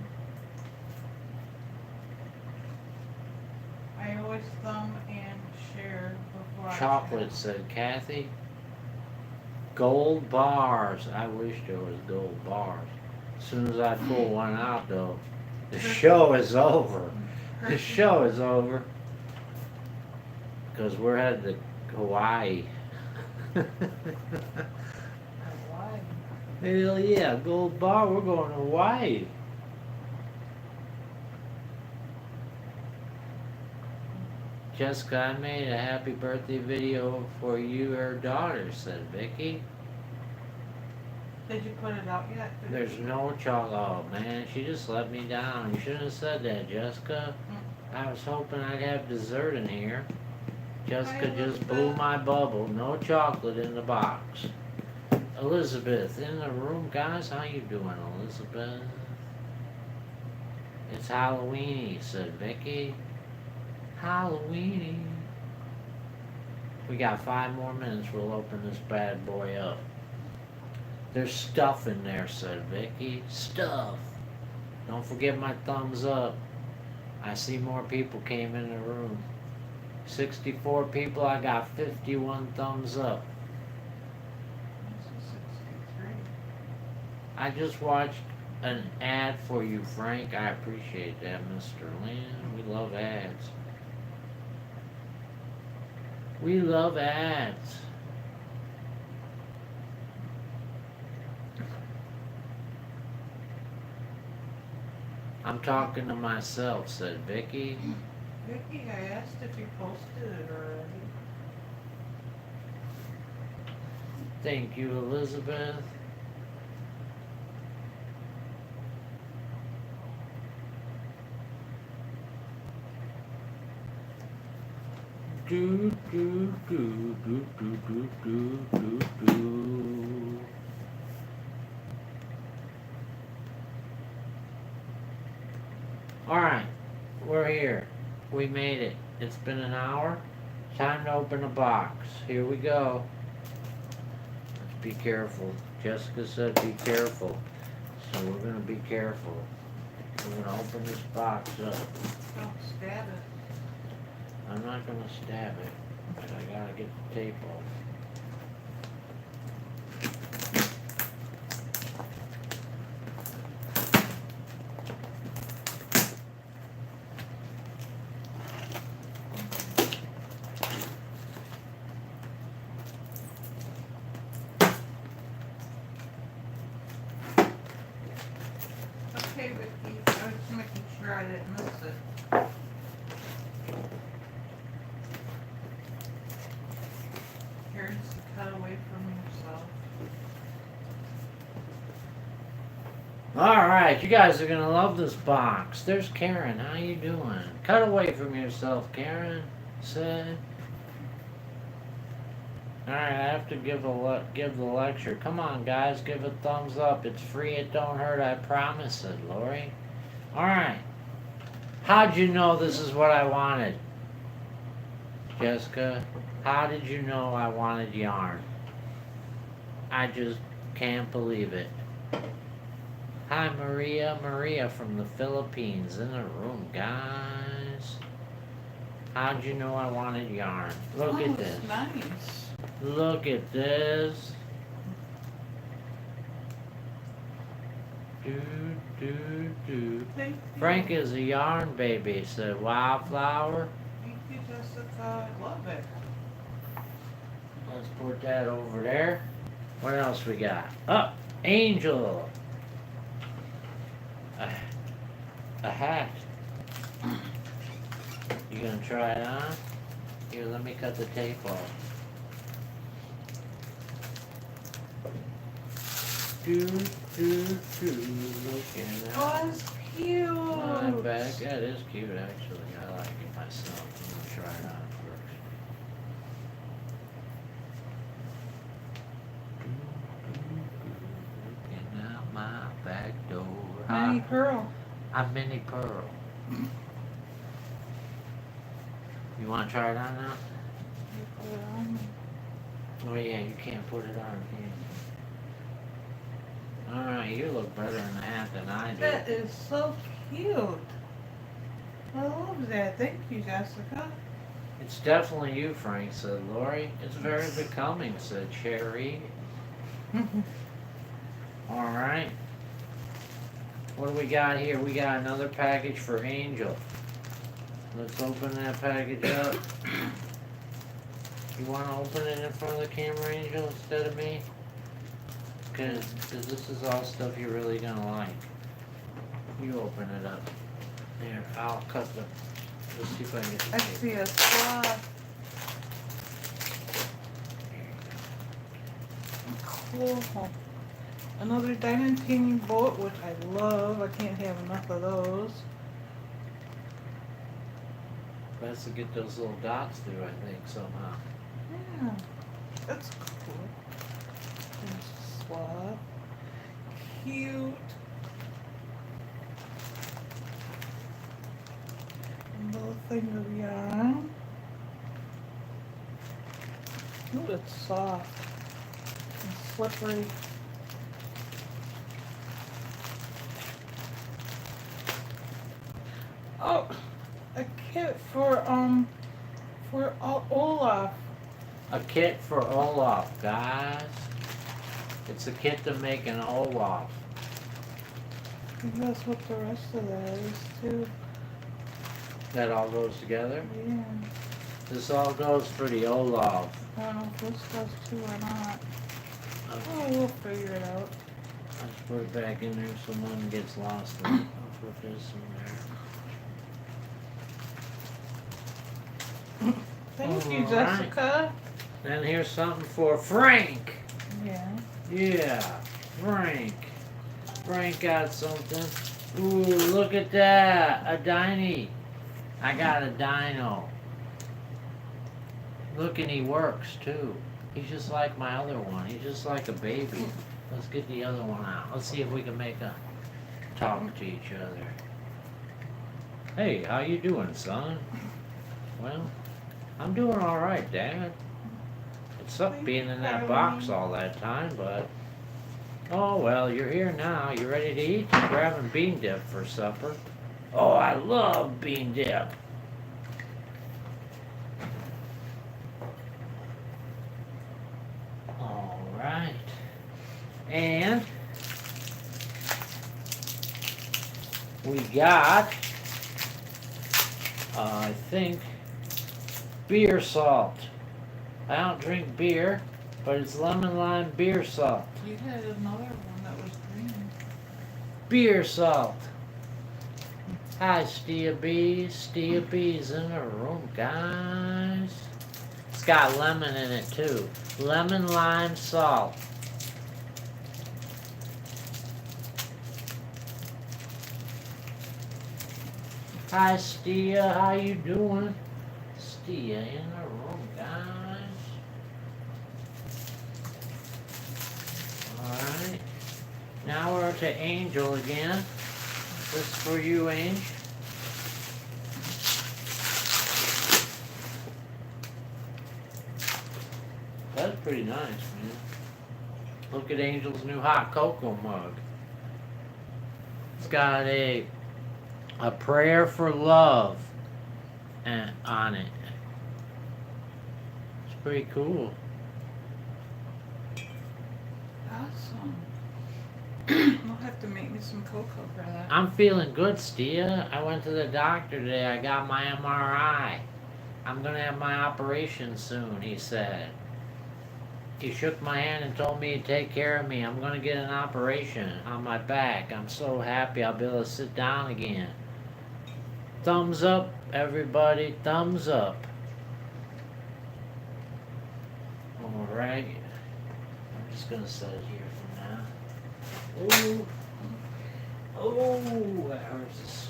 I always thumb and share before I Chocolate, said Kathy. Gold bars. I wish there was gold bars. As soon as I pull one out, though, the show is over. The show is over. Because we're headed to Hawaii. Why? Hell yeah, gold bar. We're going to Hawaii. Jessica, I made a happy birthday video for you, her daughter, said Vicky. Did you put it out yet? There's no chocolate. Oh man, she just let me down. You shouldn't have said that, Jessica. I was hoping I'd have dessert in here. Jessica just blew my bubble. No chocolate in the box. Elizabeth in the room, guys. How you doing, Elizabeth? It's Halloweeny, said Vicky. Halloweeny. We got 5 more minutes. We'll open this bad boy up. There's stuff in there, said Vicky. Stuff. Don't forget my thumbs up. I see more people came in the room. 64 people. I got 51 thumbs up. This is 63. I just watched an ad for you, Frank. I appreciate that, Mr. Lynn. We love ads. We love ads. I'm talking to myself, said Vicky. Vicky, I asked if you posted it already. Thank you, Elizabeth. Do do do do do do do do do. All right, we're here. We made it. It's been an hour. Time to open the box. Here we go. Let's be careful. Jessica said be careful. So we're gonna be careful. I'm gonna open this box up. Don't stab it. I'm not gonna stab it, but I gotta get the tape off. Okay, Vicky, I was making sure I didn't miss it. Here's the cut away from yourself. Alright, you guys are gonna love this box. There's Karen, how you doing? Cut away from yourself, Karen said. Alright, I have to give the lecture. Come on guys, give a thumbs up. It's free, it don't hurt, I promise it, Lori. Alright. How'd you know this is what I wanted? Jessica, how did you know I wanted yarn? I just can't believe it. Hi Maria, Maria from the Philippines in the room, guys. How'd you know I wanted yarn? Look Oh, at it's this. nice. Look at this. Do, do, do. Thank you. Frank is a yarn baby, said Wildflower. Thank you, Jessica. I love it. Let's put that over there. What else we got? Oh, Angel. A hat. You gonna try it on? Here, let me cut the tape off. Do, do, do, looking at Oh, that's cute. my bag. Yeah, it is cute actually. I like it myself. I'm gonna try it on first. Looking out my back door. Minnie Pearl. I'm Minnie Pearl. You wanna try it on now? You put it on. Oh yeah, you can't put it on, can you? Alright, you look better in the hat than I do. That is so cute. I love that. Thank you, Jessica. It's definitely you, Frank, said Lori. It's very becoming, said Cherry. Alright. What do we got here? We got another package for Angel. Let's open that package up. You want to open it in front of the camera, Angel, instead of me? Because this is all stuff you're really going to like. You open it up. There, I'll cut the... Let's see if I can get the I tape. see a slot. Cool. Another diamond painting boat, which I love. I can't have enough of those. Best to get those little dots through, I think, somehow. Yeah, that's cool. There's a slot. Cute. Little thing of yarn. Ooh, it's soft and slippery. Oh, a kit for Olaf. A kit for Olaf, guys. It's a kit to make an Olaf. I think that's what the rest of that is too. That all goes together. Yeah. This all goes for the Olaf. I don't know if this does too or not. Okay, Oh, we'll figure it out. let's put it back in there so none gets lost. I'll put this in there. Thank you, Alright. Jessica. Then here's something for Frank. Yeah. Yeah, Frank. Frank got something. Ooh, look at that. A Diny. I got a dino. Look, and he works too. He's just like my other one. He's just like a baby. Let's get the other one out. Let's see if we can make a talk to each other. Hey, how you doing, son? Well, I'm doing all right, Dad. It sucked being in that box all that time, but Oh, well, you're here now. You ready to eat? We're having bean dip for supper. Oh, I love bean dip. All right. And we got, I think, beer salt. I don't drink beer, but it's lemon lime beer salt. You had another one that was green. Beer salt. Hi, Stia Bees. Stia Bees in the room, guys. It's got lemon in it too. Lemon lime salt. Hi, Stia. How you doing? Stia in the room, guys. All right. Now we're to Angel again. This is for you, Angel. That's pretty nice, man. Look at Angel's new hot cocoa mug. It's got a prayer for love on it. It's pretty cool. Awesome. I'll have to make me some cocoa for that. I'm feeling good, Stia. I went to the doctor today. I got my MRI. I'm gonna have my operation soon, he said. He shook my hand and told me to take care of me. I'm gonna get an operation on my back. I'm so happy I'll be able to sit down again. Thumbs up, everybody. Thumbs up. Alright. I'm just gonna set it here for now. Ooh. Oh, that hurts.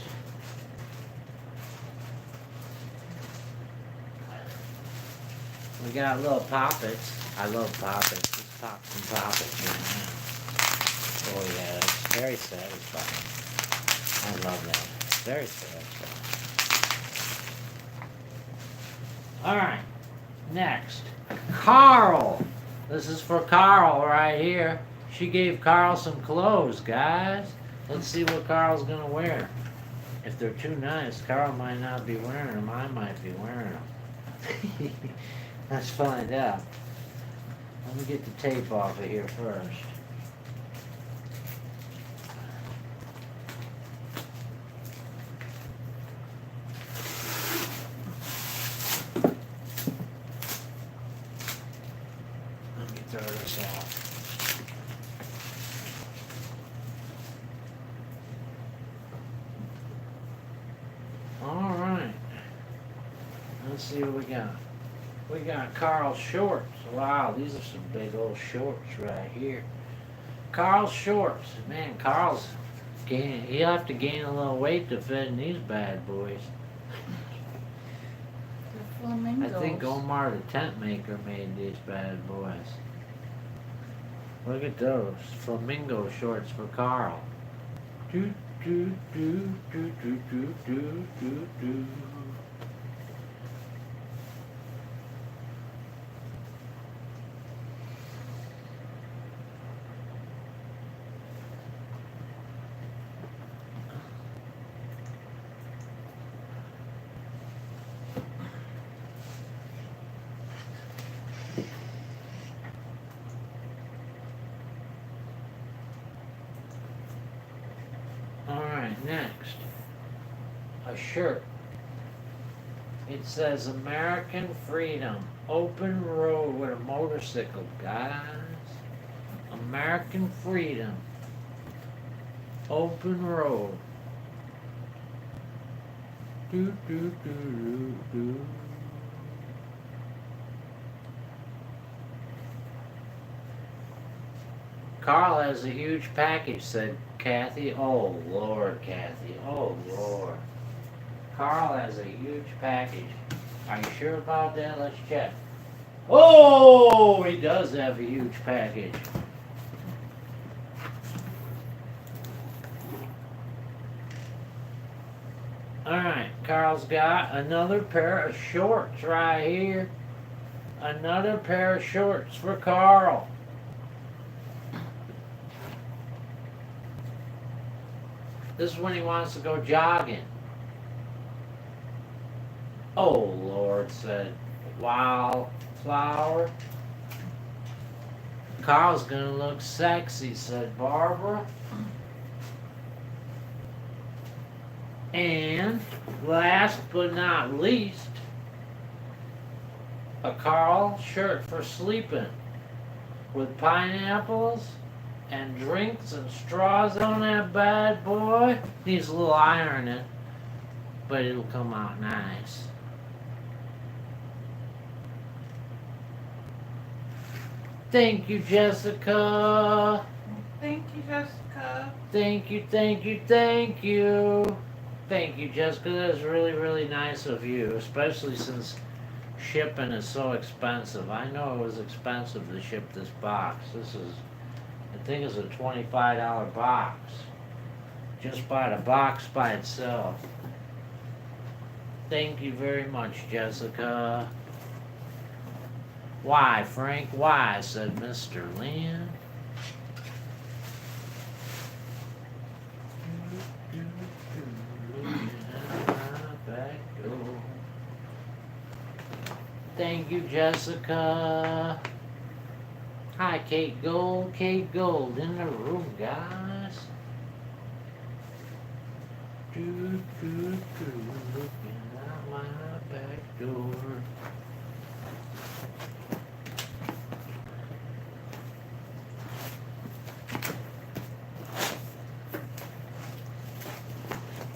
We got little poppets. I love poppets. Let's pop some poppets right now. Oh yeah, that's very satisfying. I love that. Very satisfying. Alright, next. Carl! This is for Carl right here. She gave Carl some clothes, guys. Let's see what Carl's gonna wear. If they're too nice, Carl might not be wearing them. I might be wearing them. Let's find out. Let me get the tape off of here first. Let me throw this off. Alright. Let's see what we got. We got Carl's shorts. Wow, these are some big old shorts right here. Carl's shorts. Man, Carl's he'll have to gain a little weight to fit in these bad boys. They're flamingos. I think Omar the tent maker made these bad boys. Look at those. Flamingo shorts for Carl. Do do do do do do do do do. Alright, next. A shirt. It says American Freedom. Open road with a motorcycle, guys. American Freedom. Open road. Do do do do do. Carl has a huge package, said Kathy. Oh, Lord, Kathy. Oh, Lord. Carl has a huge package. Are you sure about that? Let's check. Oh, he does have a huge package. Alright, Carl's got another pair of shorts right here. Another pair of shorts for Carl. This is when he wants to go jogging. Oh, Lord, said Wildflower. Carl's gonna look sexy, said Barbara. And last but not least, a Carl shirt for sleeping with pineapples and drinks and straws on that bad boy. Needs a little ironing, but it'll come out nice. Thank you, Jessica. Thank you, Jessica. Thank you, thank you, thank you. Thank you, Jessica. That is really, really nice of you, especially since shipping is so expensive. I know it was expensive to ship this box. This is, I think it's a $25 box. Just by the box by itself. Thank you very much, Jessica. Why, Frank? Why? Said Mr. Lynn. Thank you, Jessica. Hi, Kate Gold. Kate Gold in the room, guys. Looking out my back door.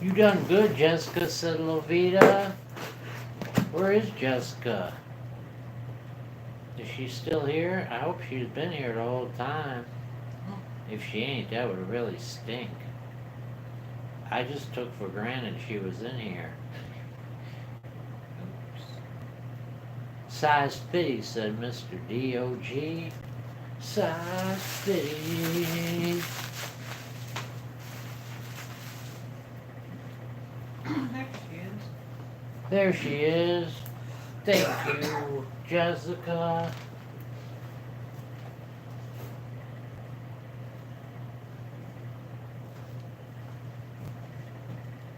You done good, Jessica, said Lovita. Where is Jessica? Is she still here? I hope she's been here the whole time. If she ain't, that would really stink. I just took for granted she was in here. Size fitty, said Mr. D.O.G. Size fitty. There she is. Thank you, Jessica.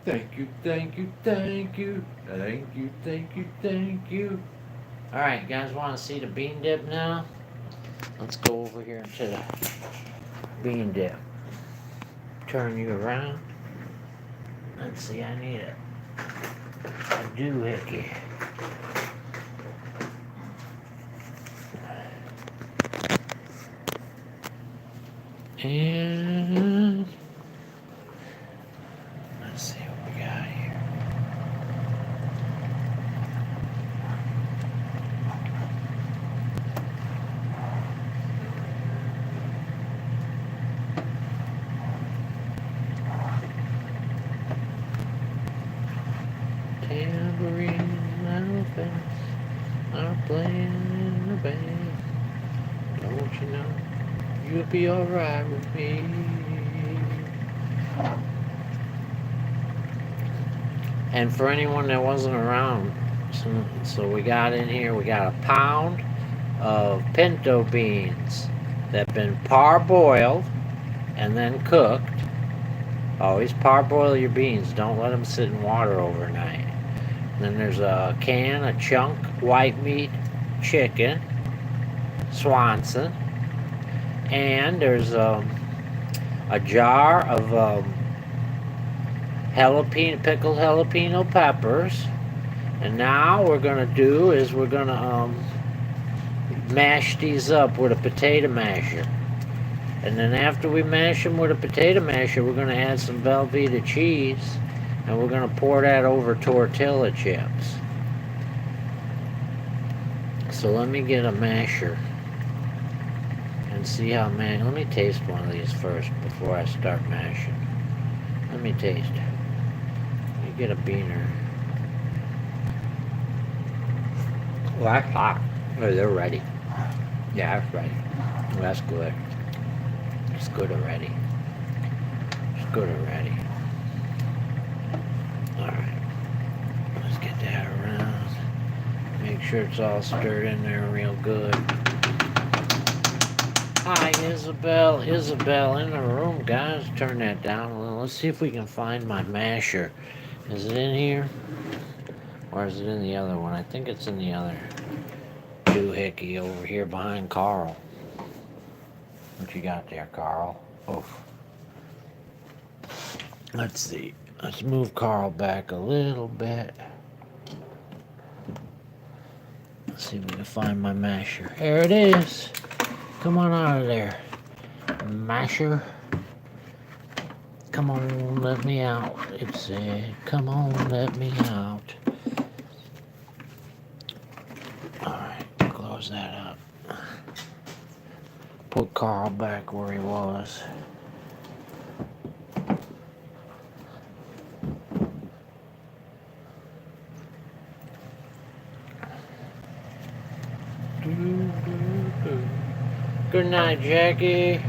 Thank you, thank you, thank you. Thank you, thank you, thank you. Alright, guys, want to see the bean dip now? Let's go over here to the bean dip. Turn you around. Let's see, I need a doohickey. And let's see what we got here. Tambourine elephants are playing in the band. Don't you know? You'll be alright with me. And for anyone that wasn't around, so we got in here, we got a pound of pinto beans that have been parboiled and then cooked. Always parboil your beans, don't let them sit in water overnight. Then there's a chunk white meat chicken, Swanson. And there's a jar of pickled jalapeno peppers. And now what we're gonna do is we're gonna mash these up with a potato masher. And then after we mash them with a potato masher, we're gonna add some Velveeta cheese, and we're gonna pour that over tortilla chips. So let me get a masher. See how let me taste one of these first before I start mashing. Let me taste. Let me get a beaner. Well, that's hot. Oh, they're ready. Yeah, that's ready. Well, that's good. It's good already. It's good already. Alright. Let's get that around. Make sure it's all stirred in there real good. Hi, is Isabel in the room, guys. Turn that down a little. Let's see if we can find my masher. Is it in here? Or is it in the other one? I think it's in the other doohickey over here behind Carl. What you got there, Carl? Oh. Let's see. Let's move Carl back a little bit. Let's see if we can find my masher. There it is. Come on out of there, masher. Come on, let me out. It said, come on, let me out. Alright, close that up. Put Carl back where he was. Good night, Jackie.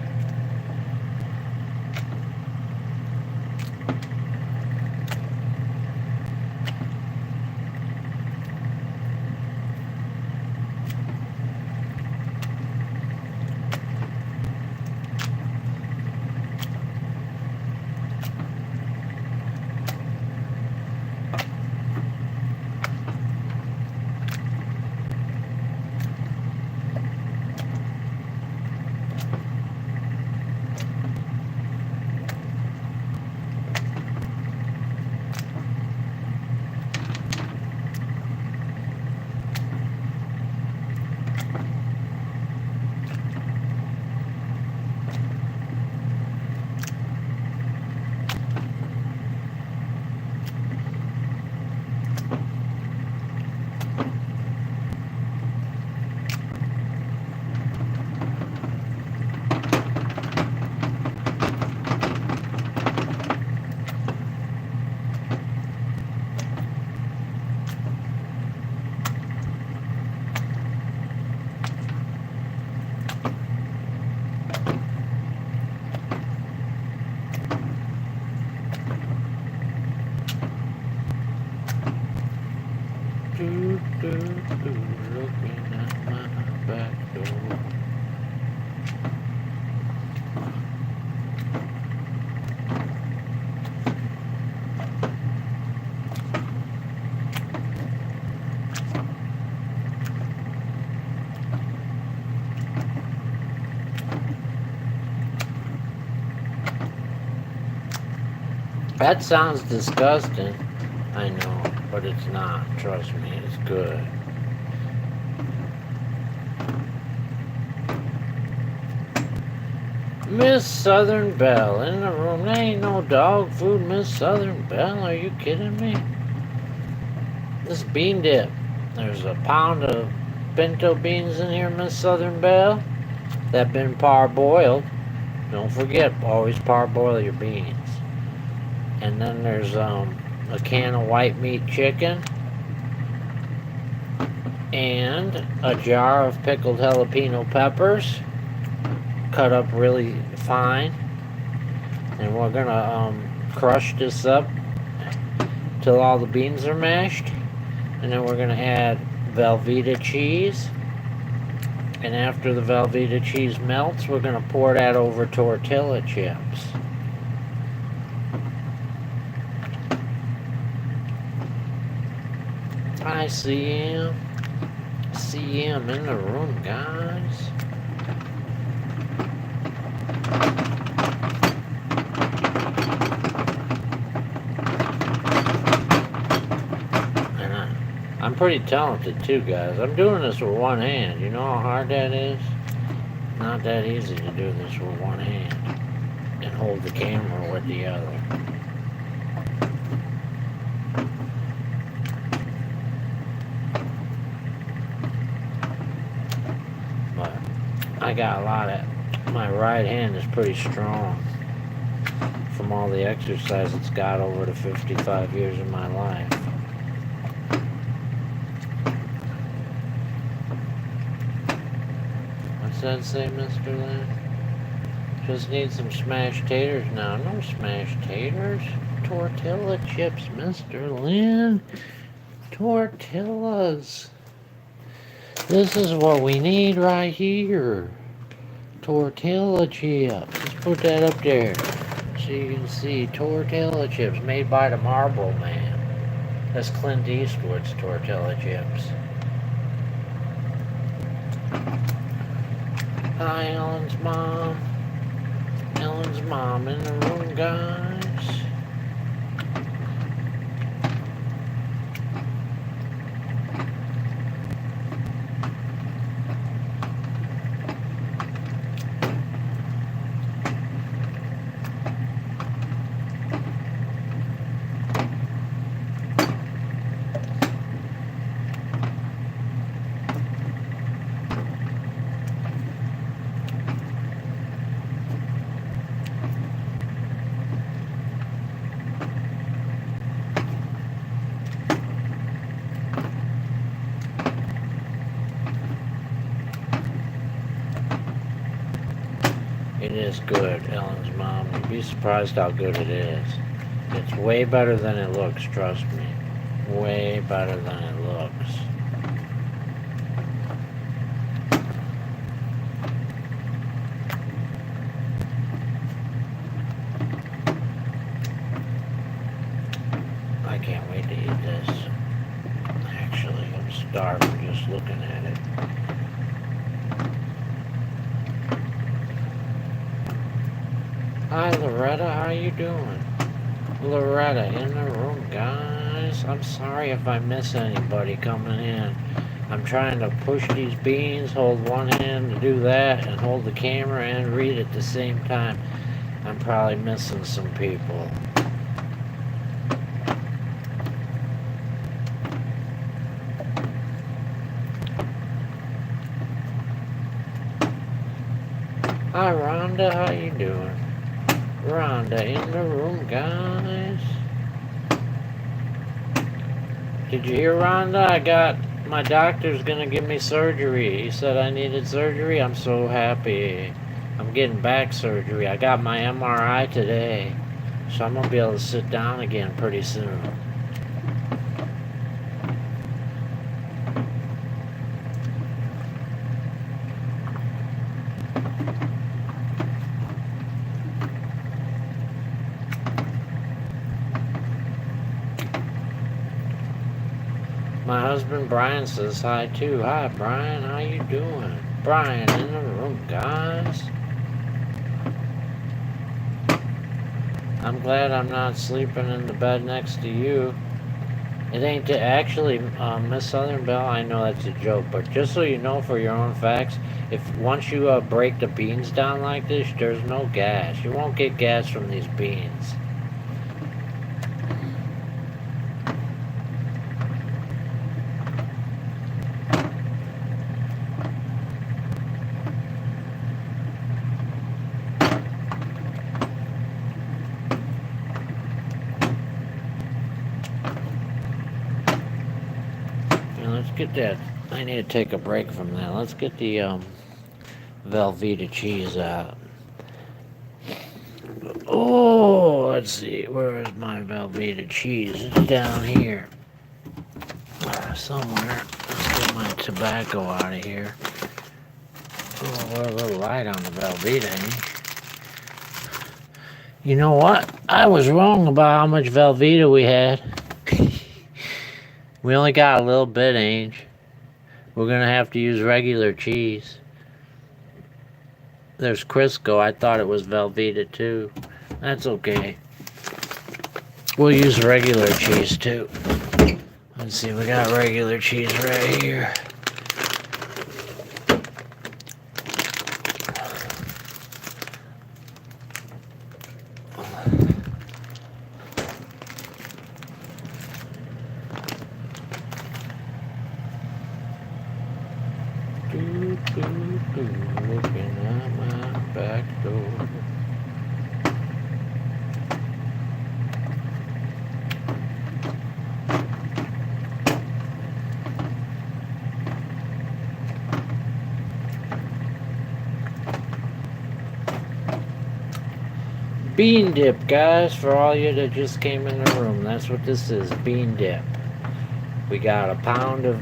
Looking at my back door. That sounds disgusting. I know, but it's not. Trust me, it's good. Miss Southern Belle in the room. There ain't no dog food, Miss Southern Belle. Are you kidding me? This bean dip. There's a pound of pinto beans in here, Miss Southern Belle. That been parboiled. Don't forget, always parboil your beans. And then there's a can of white meat chicken and a jar of pickled jalapeno peppers cut up really fine, and we're gonna crush this up till all the beans are mashed, and then we're gonna add Velveeta cheese, and after the Velveeta cheese melts, we're gonna pour that over tortilla chips. I see him. See him in the room, guys. And I'm pretty talented too, guys. I'm doing this with one hand. You know how hard that is? Not that easy to do this with one hand and hold the camera with the other. I got a lot of, my right hand is pretty strong from all the exercise it's got over the 55 years of my life. What's that say, Mr. Lynn? Just need some smashed taters now. No smashed taters. Tortilla chips, Mr. Lynn. Tortillas. This is what we need right here. Tortilla chips. Let's put that up there so you can see tortilla chips made by the Marble Man. That's Clint Eastwood's tortilla chips. Hi, Ellen's mom. Ellen's mom in the room, guys. It is good, Ellen's mom. You'd be surprised how good it is. It's way better than it looks, trust me. Way better than it looks. I can't wait to eat this. Actually, I'm starving just looking at it. Hi, Loretta, how you doing? Loretta in the room, guys. I'm sorry if I miss anybody coming in. I'm trying to push these beans, hold one hand to do that, and hold the camera and read at the same time. I'm probably missing some people. Hi, Rhonda, how you doing? Rhonda in the room, guys. Did you hear, Rhonda? My doctor's gonna give me surgery. He said I needed surgery. I'm so happy. I'm getting back surgery. I got my MRI today. So I'm gonna be able to sit down again pretty soon. My husband Brian says hi too. Hi Brian, how you doing? Brian in the room, guys. I'm glad I'm not sleeping in the bed next to you. It ain't actually, Miss Southern Belle, I know that's a joke, but just so you know for your own facts, if once you break the beans down like this, there's no gas. You won't get gas from these beans. Get that. I need to take a break from that. Let's get the Velveeta cheese out. Oh, let's see. Where is my Velveeta cheese? It's down here. Somewhere. Let's get my tobacco out of here. Oh, we're a little light on the Velveeta, eh? You know what? I was wrong about how much Velveeta we had. We only got a little bit, Ange. We're gonna have to use regular cheese. There's Crisco. I thought it was Velveeta too. That's okay. We'll use regular cheese too. Let's see, we got regular cheese right here. Looking at my back door. Bean dip, guys, for all you that just came in the room. That's what this is, bean dip. We got a pound of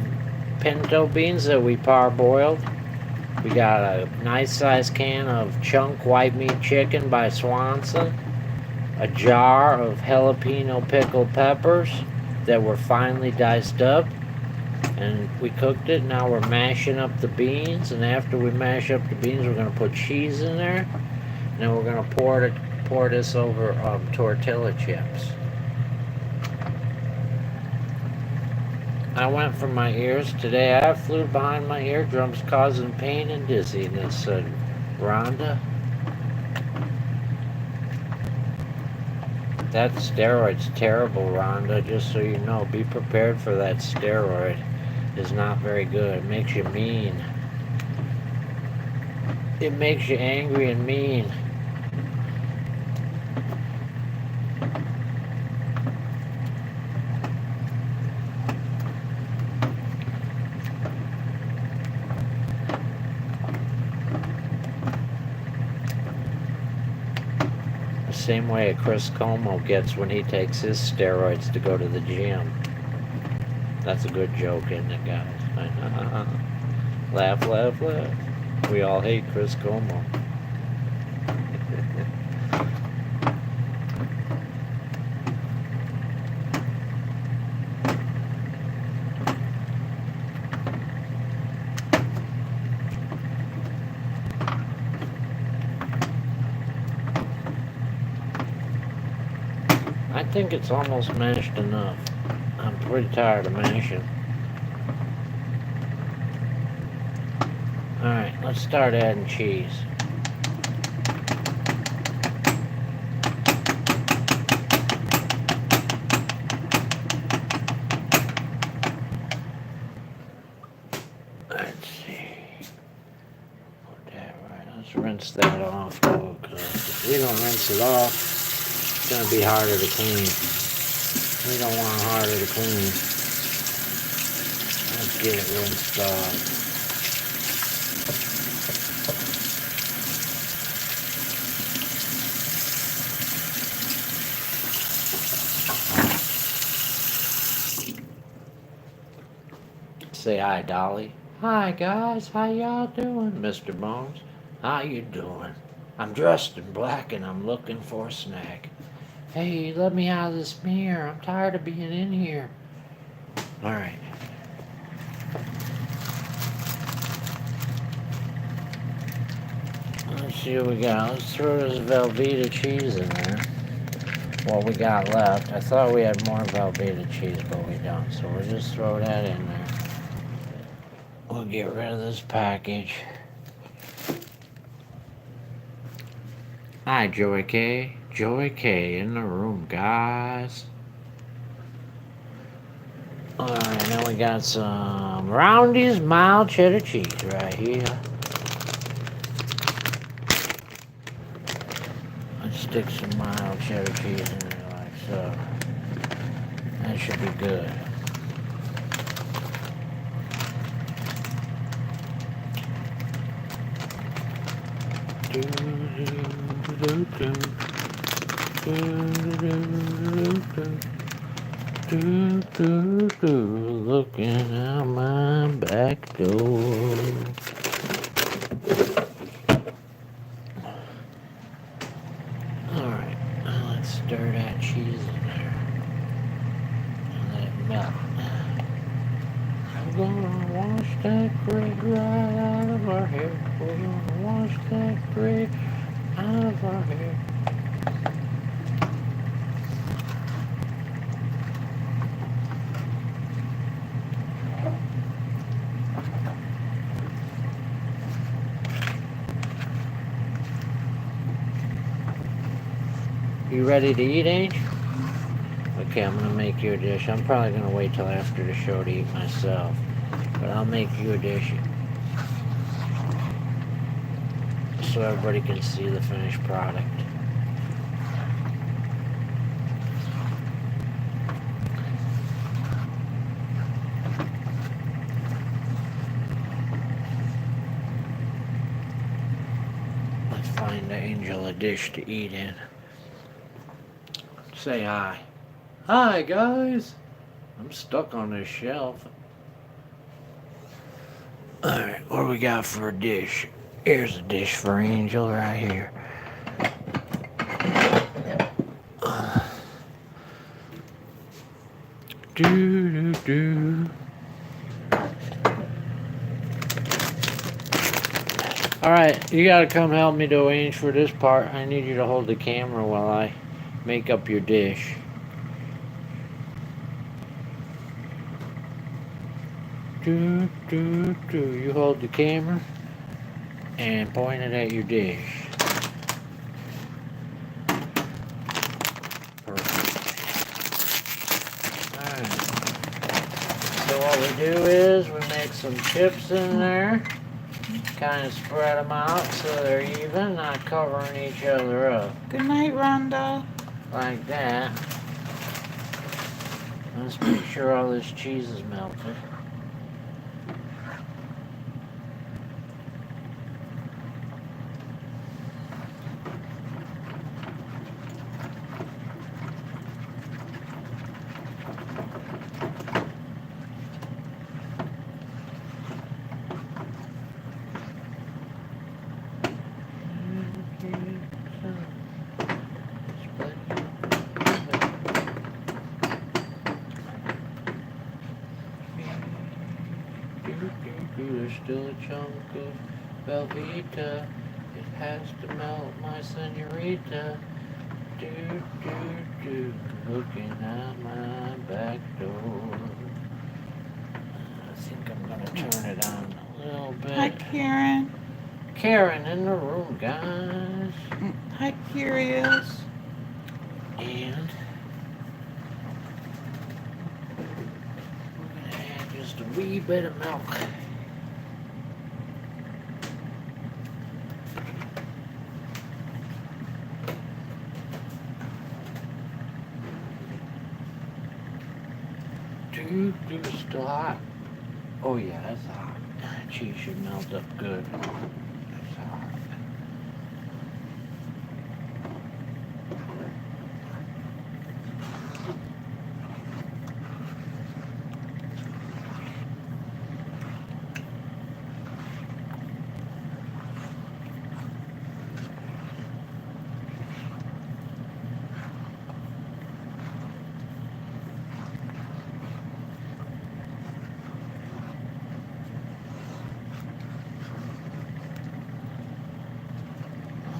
pinto beans that we parboiled. We got a nice sized can of chunk white meat chicken by Swanson, a jar of jalapeno pickled peppers that were finely diced up, and we cooked it. Now we're mashing up the beans, and after we mash up the beans, we're gonna put cheese in there, and then we're gonna pour this over tortilla chips. I went for my ears today. I have fluid behind my eardrums causing pain and dizziness, said Rhonda. That steroid's terrible, Rhonda, just so you know. Be prepared for that steroid. It's not very good. It makes you mean. It makes you angry and mean. Same way a Chris Como gets when he takes his steroids to go to the gym. That's a good joke, isn't it, guys? Laugh, laugh, laugh. We all hate Chris Como. I think it's almost mashed enough. I'm pretty tired of mashing. Alright, let's start adding cheese. Let's see. Put that right. Let's rinse that off, though, because if we don't rinse it off, it's going to be harder to clean. We don't want harder to clean. Let's get it rinsed off. Say hi, Dolly. Hi, guys. How y'all doing, Mr. Bones? How you doing? I'm dressed in black and I'm looking for a snack. Hey, let me out of this mirror. I'm tired of being in here. All right. Let's see what we got. Let's throw this Velveeta cheese in there. What we got left. I thought we had more Velveeta cheese, but we don't. So we'll just throw that in there. We'll get rid of this package. Hi, Joey K. Joey K in the room, guys. Alright, now we got some Roundy's mild cheddar cheese right here. Let's stick some mild cheddar cheese in there like so. That should be good. Looking out my back door. Alright, let's stir that cheese in there and let it melt. We're gonna wash that grit right out of our hair. We're gonna wash that grit out of our hair. You ready to eat, Ange? Okay, I'm gonna make you a dish. I'm probably gonna wait till after the show to eat myself, but I'll make you a dish so everybody can see the finished product. Let's find Angel a dish to eat in. Say hi. Hi, guys. I'm stuck on this shelf. Alright, what do we got for a dish? Here's a dish for Angel right here. Do do do. Alright, you gotta come help me to arrange for this part. I need you to hold the camera while I make up your dish. Do do do. You hold the camera and point it at your dish. Perfect. Alright. So what we do is we make some chips in there. Kind of spread them out so they're even, not covering each other up. Good night, Rhonda. Like that. Let's make sure all this cheese is melted. There's still a chunk of Velveeta. It has to melt, my senorita. Do, do, do. Looking at my back door. I think I'm gonna turn it on a little bit. Hi, Karen. Karen in the room, guys. Hi, Curious. And we're gonna add just a wee bit of milk. Do still hot? Oh yeah, it's hot. Cheese should melt up good. It's hot.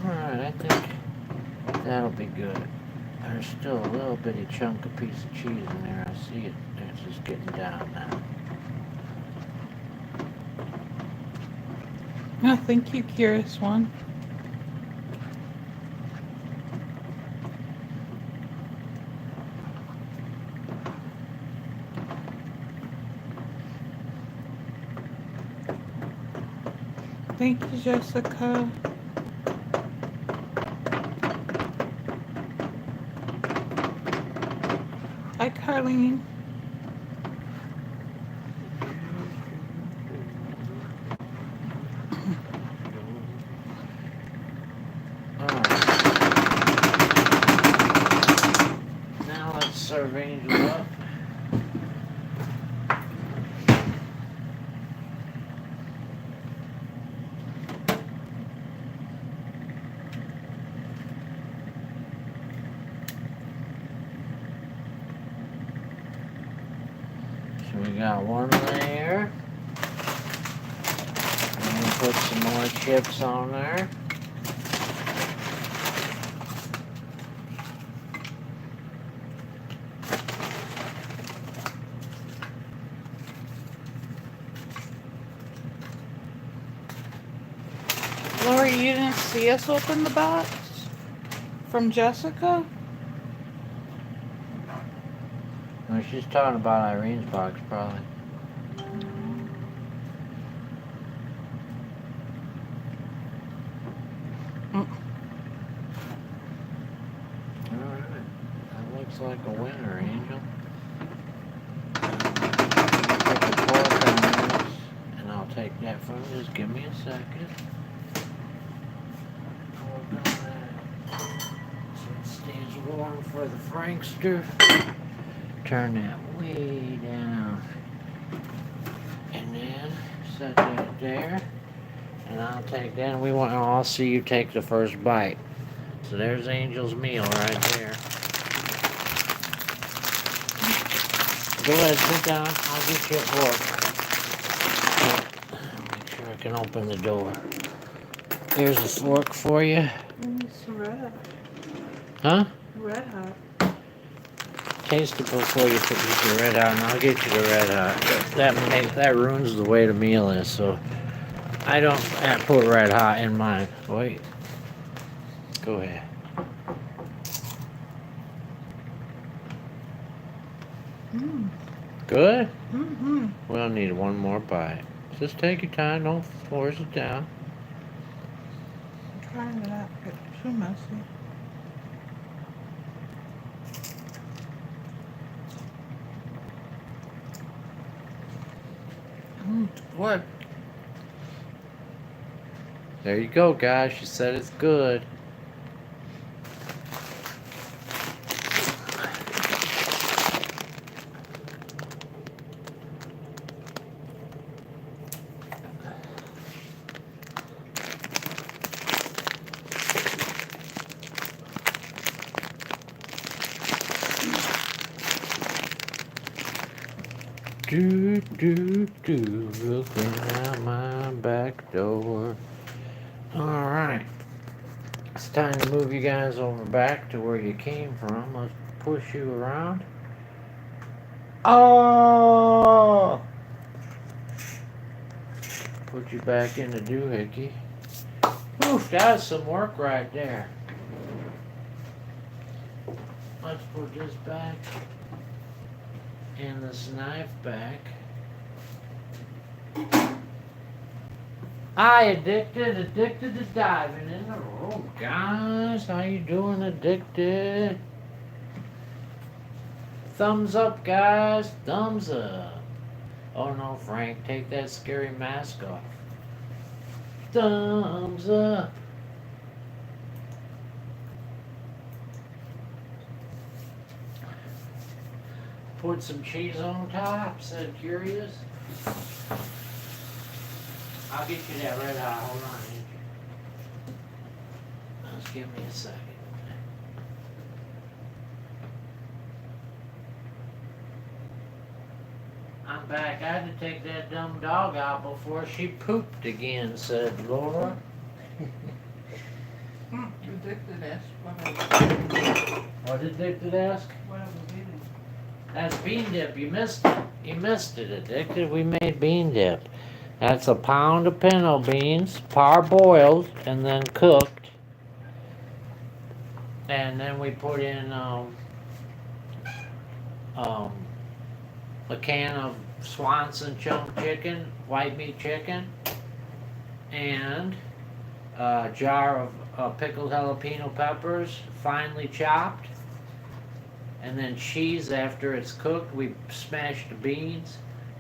Alright, I think that'll be good. There's still a little bitty chunk of piece of cheese in there. I see it. It's just getting down now. No, thank you, Curious One. Thank you, Jessica. Hi, Carlene. Alright. Now let's serve Angel up. So we got one layer. And we put some more chips on there. Lori, you didn't see us open the box from Jessica? Well, she's talking about Irene's box, probably. Alright. That looks like a winner, Angel. Put the pork on this, and I'll take that from you. Just give me a second. Pork on that. So it stays warm for the Frankster. Turn that way down. And then set that there. And I'll take that, and I'll see you take the first bite. So there's Angel's meal right there. Go ahead, sit down. I'll get you a fork. Make sure I can open the door. Here's a fork for you. It's red. Huh? Red hot. Taste it before you put the red hot, and I'll get you the red hot. That ruins the way the meal is, so I don't put red hot in mine. Wait. Go ahead. Mmm. Good? Mm-hmm. We'll need one more bite. Just take your time, don't force it down. I'm trying to not get too messy. It's good. There you go, guys. She said it's good. Do, do, do, looking out my back door. Alright. It's time to move you guys over back to where you came from. Let's push you around. Oh! Put you back in the doohickey. Oof, that's some work right there. Let's put this back. And this knife back. Addicted to diving in the room. Guys, how you doing, Addicted? Thumbs up, guys. Thumbs up. Oh no, Frank, take that scary mask off. Thumbs up. Put some cheese on top, said Curious. I'll get you that red hot. Hold on, Andrew. Just give me a second. I'm back. I had to take that dumb dog out before she pooped again, said Laura. Addicted asked What did Addicted ask? what I was eating. That's bean dip. You missed it. You missed it, Addicted. We made bean dip. That's a pound of pinto beans, parboiled and then cooked. And then we put in a can of Swanson chunk chicken, white meat chicken, and a jar of pickled jalapeno peppers, finely chopped. And then cheese after it's cooked. We smash the beans,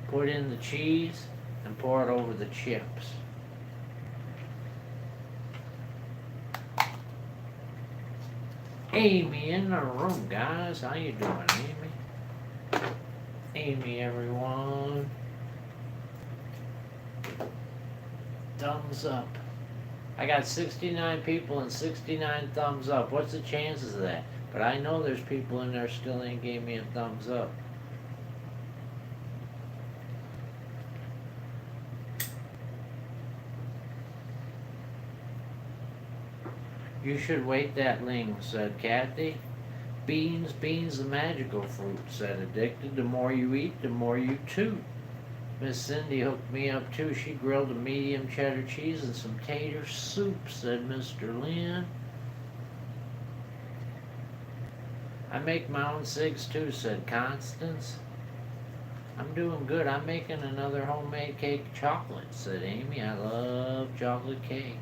put in the cheese, and pour it over the chips. Amy in the room, guys. How you doing, Amy? Amy, everyone. Thumbs up. I got 69 people and 69 thumbs up. What's the chances of that? But I know there's people in there still ain't gave me a thumbs up. You should wait that ling, said Kathy. Beans, the magical fruit, said Addicted. The more you eat, the more you toot. Miss Cindy hooked me up too. She grilled a medium cheddar cheese and some tater soup, said Mr. Lynn. I make my own cigs too, said Constance. I'm doing good. I'm making another homemade cake chocolate, said Amy. I love chocolate cake.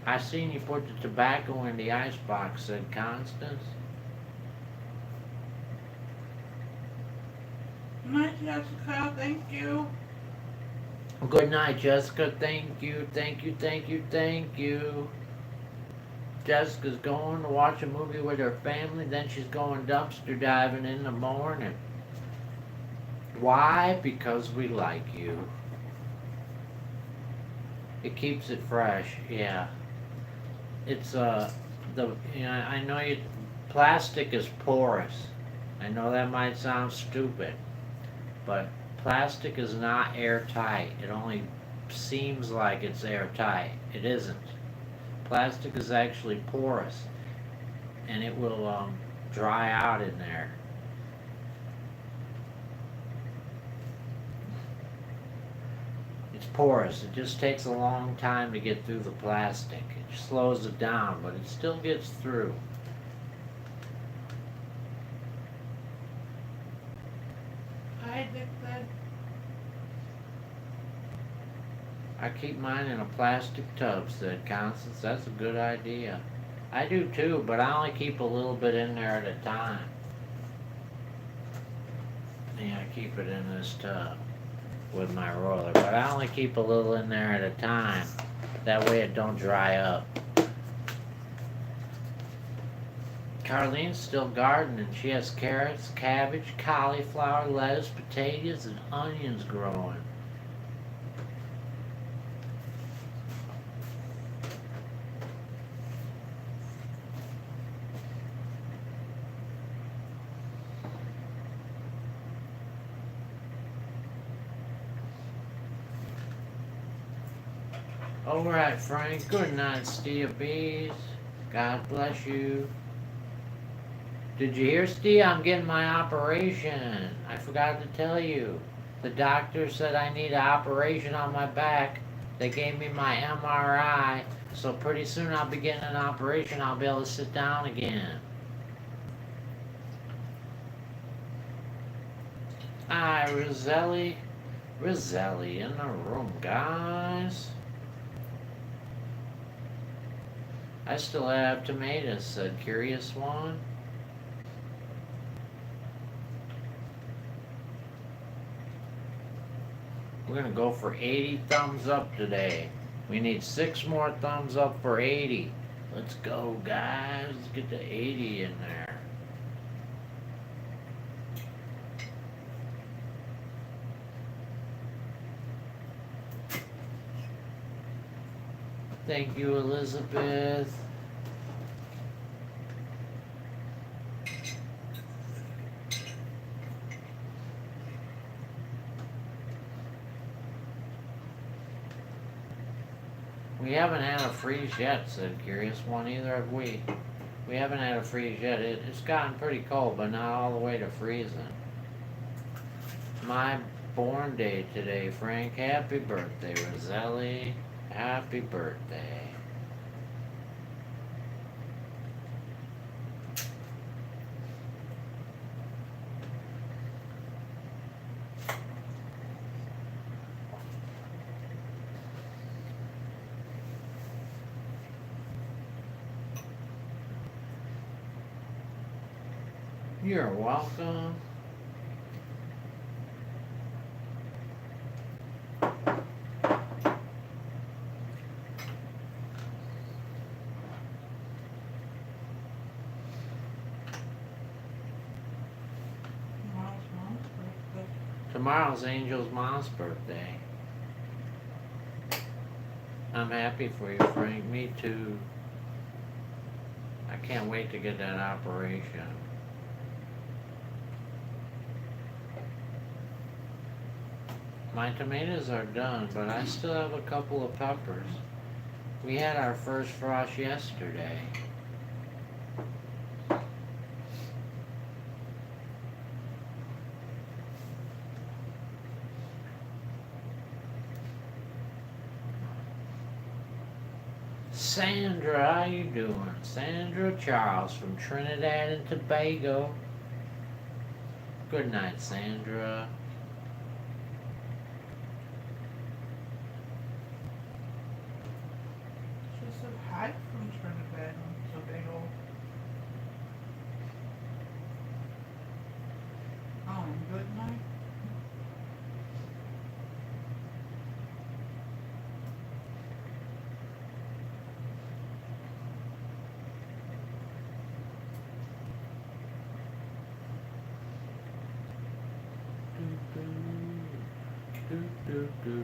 I seen you put the tobacco in the icebox, said Constance. Night, Jessica. Thank you. Good night, Jessica. Thank you, thank you, thank you, thank you. Jessica's going to watch a movie with her family, then she's going dumpster diving in the morning. Why? Because we like you. It keeps it fresh, yeah. It's I know plastic is porous. I know that might sound stupid, but plastic is not airtight. It only seems like it's airtight. It isn't. Plastic is actually porous, and it will dry out in there. It's porous. It just takes a long time to get through the plastic. It slows it down, but it still gets through. Hi, Dick said. I keep mine in a plastic tub, said Constance. That's a good idea. I do too, but I only keep a little bit in there at a time. Yeah, I keep it in this tub with my roller, but I only keep a little in there at a time. That way it don't dry up. Carlene's still gardening. She has carrots, cabbage, cauliflower, lettuce, potatoes, and onions growing. All right, Frank. Good night, Steve Bees. God bless you. Did you hear, Steve? I'm getting my operation. I forgot to tell you. The doctor said I need an operation on my back. They gave me my MRI, so pretty soon I'll be getting an operation. I'll be able to sit down again. Hi, Roselli. Roselli in the room, guys. I still have tomatoes, said Curious One. We're gonna go for 80 thumbs up today. We need 6 more thumbs up for 80. Let's go, guys. Let's get to 80 in there. Thank you, Elizabeth. We haven't had a freeze yet, said Curious One. Either have we. We haven't had a freeze yet. It's gotten pretty cold, but not all the way to freezing. My born day today, Frank. Happy birthday, Roselli. Happy birthday. You're welcome. Tomorrow's Angel's mom's birthday. I'm happy for you, Frank. Me too. I can't wait to get that operation. My tomatoes are done, but I still have a couple of peppers. We had our first frost yesterday. Sandra, how you doing? Sandra Charles from Trinidad and Tobago. Good night, Sandra. She said hi from Trinidad and Tobago. Good night. Do, do, do, do.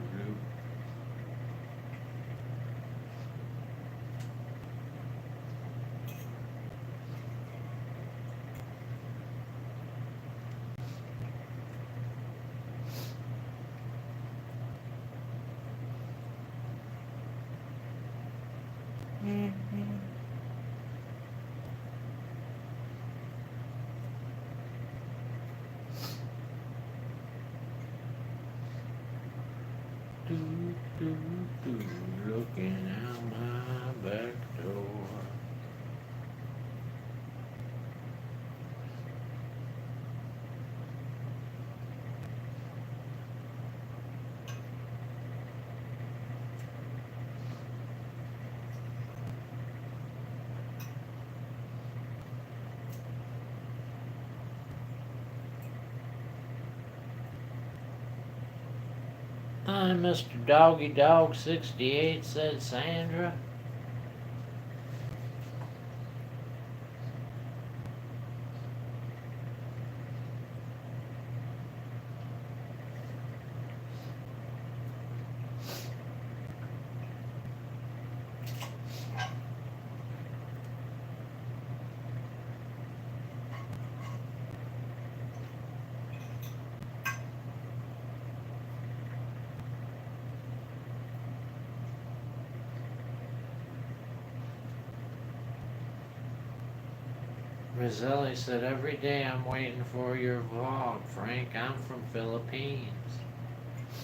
Do, do, do, looking out my back door. I'm Mr. Doggy Dog 68, said Sandra. Roselli said, every day I'm waiting for your vlog, Frank. I'm from Philippines.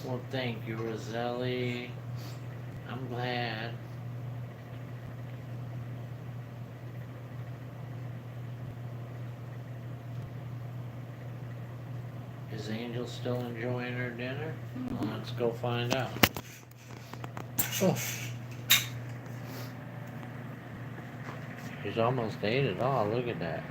Well, thank you, Roselli. I'm glad. Is Angel still enjoying her dinner? Well, let's go find out. Oh. She's almost ate it all. Look at that.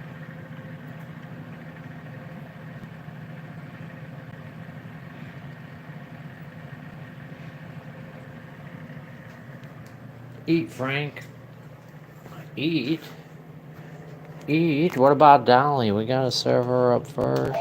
Eat, Frank. Eat. Eat. What about Dolly? We gotta serve her up first.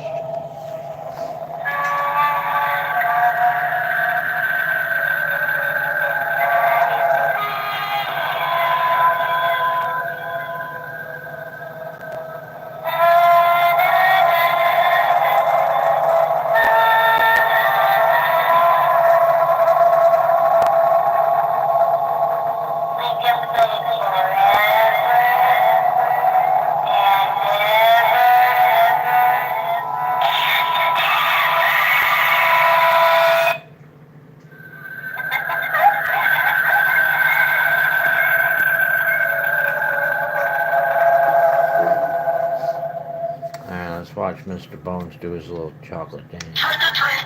Alright, let's watch Mr. Bones do his little chocolate dance. Trick or treat,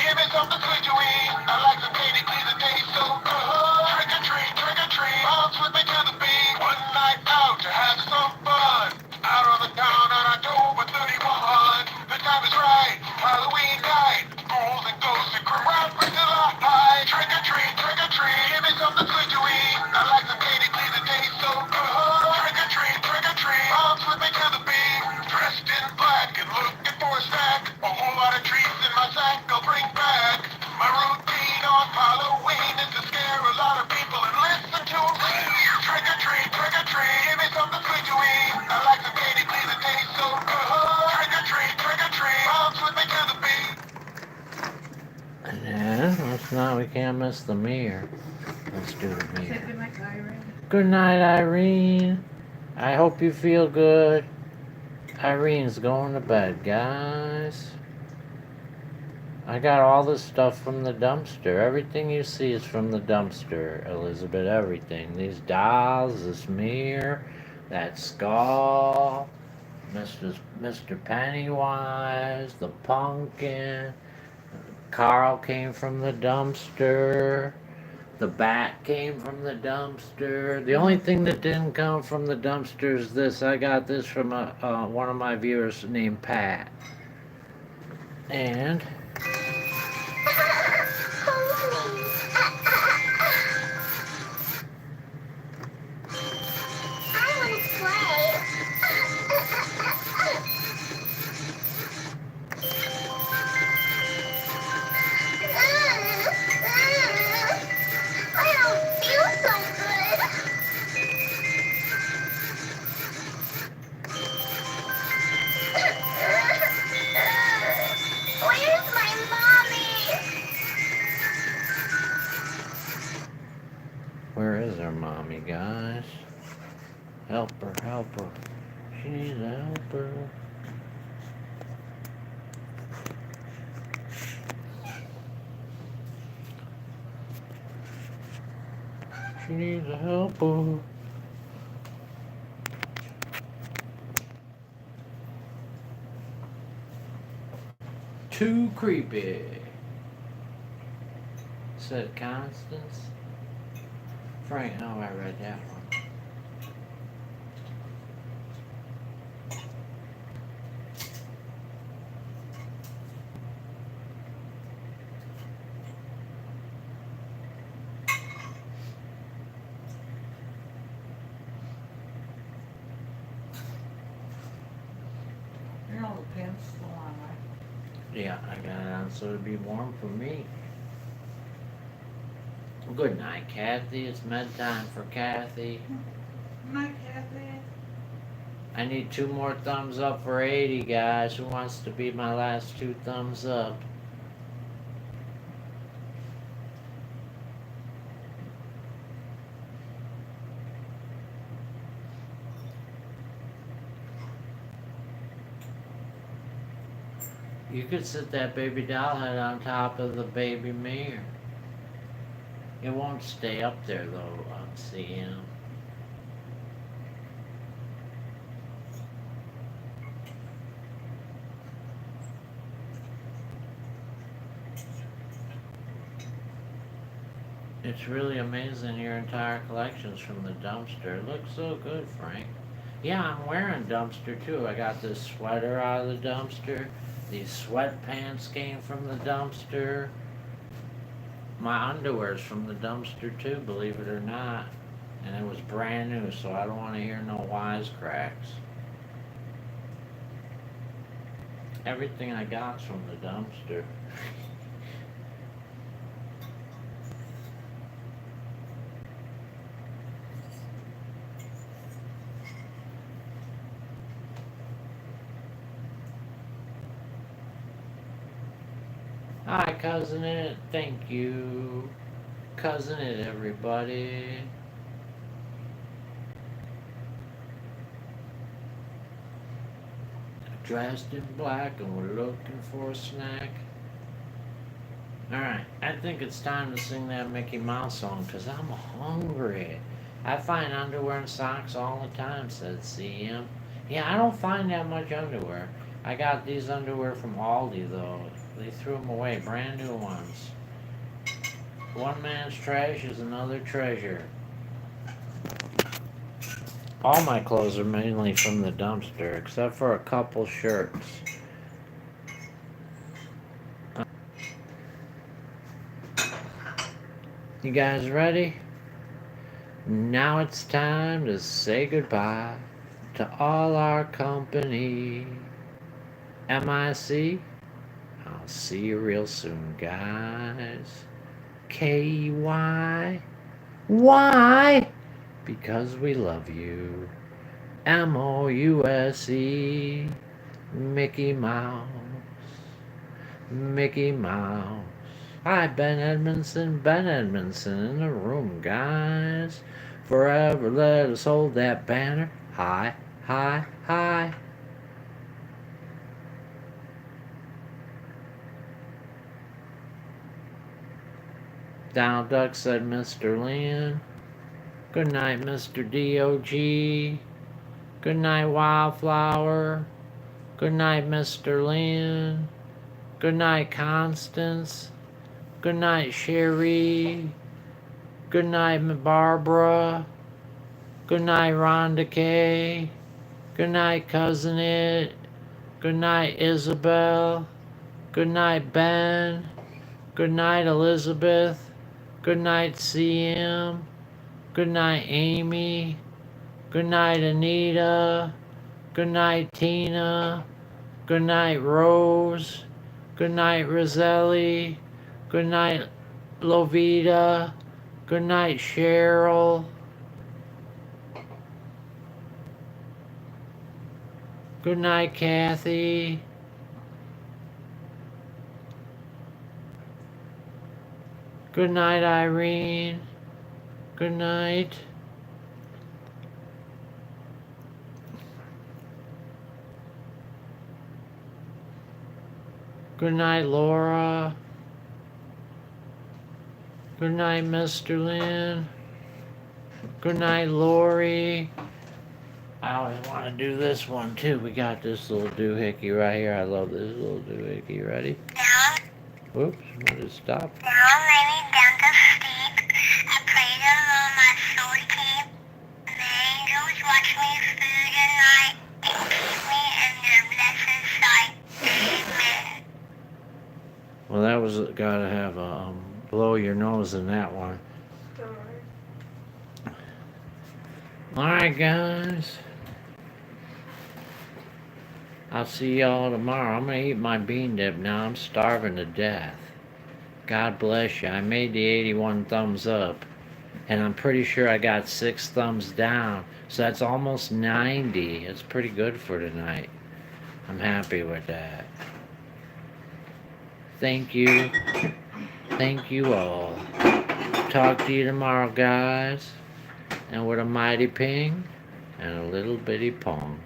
give me something sweet to eat. I like the candy, please, the taste so good. Trick or treat, bounce with me to the beat. One night out to have some fun. Out on the town on October 31. The time is right, Halloween night. Ghouls and ghosts and grim rappers till I hide. Trick or treat, give me something sweet to eat. I like the candy, please, the taste so good. Trick or treat, bounce with me to the beat. Dressed in black and looking for a snack. A whole lot of treats in my sack I'll bring back. My routine on Halloween is to scare a lot of people and listen to them ring. Trick or treat, give me something sweet to eat. I like the candy, please, it tastes so good. Trick or treat, bounce with me to the beat. Yeah, let's not, we can't miss the mirror. Let's do the Say mirror. goodnight, Irene. Good night, Irene. I hope you feel good. Irene's going to bed, guys. I got all this stuff from the dumpster. Everything you see is from the dumpster, Elizabeth. Everything. These dolls, this mirror, that skull, Mr. Pennywise, the pumpkin. Carl came from the dumpster. The bat came from the dumpster. The only thing that didn't come from the dumpster is this. I got this from one of my viewers named Pat. And guys. Help her, help her. She needs a helper. She needs a helper. Too creepy, said Constance. Frank, no, I read that one. You know the pants still on, right? Yeah, I got it on so it'd be warm for me. Good night, Kathy. It's bedtime for Kathy. Night, Kathy. I need 2 more thumbs up for 80, guys. Who wants to be my last 2 thumbs up? You could sit that baby doll head on top of the baby mirror. It won't stay up there though, CM. It's really amazing your entire collection's from the dumpster. It looks so good, Frank. Yeah, I'm wearing dumpster too. I got this sweater out of the dumpster. These sweatpants came from the dumpster. My underwear's from the dumpster too, believe it or not. And it was brand new, so I don't want to hear no wisecracks. Everything I got's from the dumpster. Hi, Cousin It. Thank you. Cousin It, everybody. Dressed in black and we're looking for a snack. Alright, I think it's time to sing that Mickey Mouse song because I'm hungry. I find underwear and socks all the time, said CM. Yeah, I don't find that much underwear. I got these underwear from Aldi though. They threw them away, brand new ones. One man's trash is another treasure. All my clothes are mainly from the dumpster, except for a couple shirts. You guys ready? Now it's time to say goodbye to all our company. MIC, I'll see you real soon, guys. KY, why? Because we love you. MOUSE, Mickey Mouse, Mickey Mouse. Hi, Ben Edmondson in the room, guys. Forever let us hold that banner. Hi, hi, hi. Donald Duck said Mr. Lynn. Good night, Mr. DOG. Good night, Wildflower. Good night, Mr. Lynn. Good night, Constance. Good night, Sherry. Good night, Barbara. Good night, Rhonda K. Good night, Cousin It. Good night, Isabel. Good night, Ben. Good night, Elizabeth. Good night, CM. Good night, Amy. Good night, Anita. Good night, Tina. Good night, Rose. Good night, Roselli. Good night, Lovita. Good night, Cheryl. Good night, Kathy. Good night, Irene. Good night. Good night, Laura. Good night, Mr. Lynn. Good night, Lori. I always want to do this one too. We got this little doohickey right here. I love this little doohickey. Ready? Whoops, what did it stop? Now I'm laying down to sleep. I pray the Lord my soul keep. The angels watch me through the night. And keep me in their blessed sight. Amen. Well, that was gotta have a blow your nose in that one. Alright, guys. I'll see y'all tomorrow. I'm gonna eat my bean dip now. I'm starving to death. God bless you. I made the 81 thumbs up. And I'm pretty sure I got 6 thumbs down. So that's almost 90. It's pretty good for tonight. I'm happy with that. Thank you. Thank you all. Talk to you tomorrow, guys. And with a mighty ping and a little bitty pong.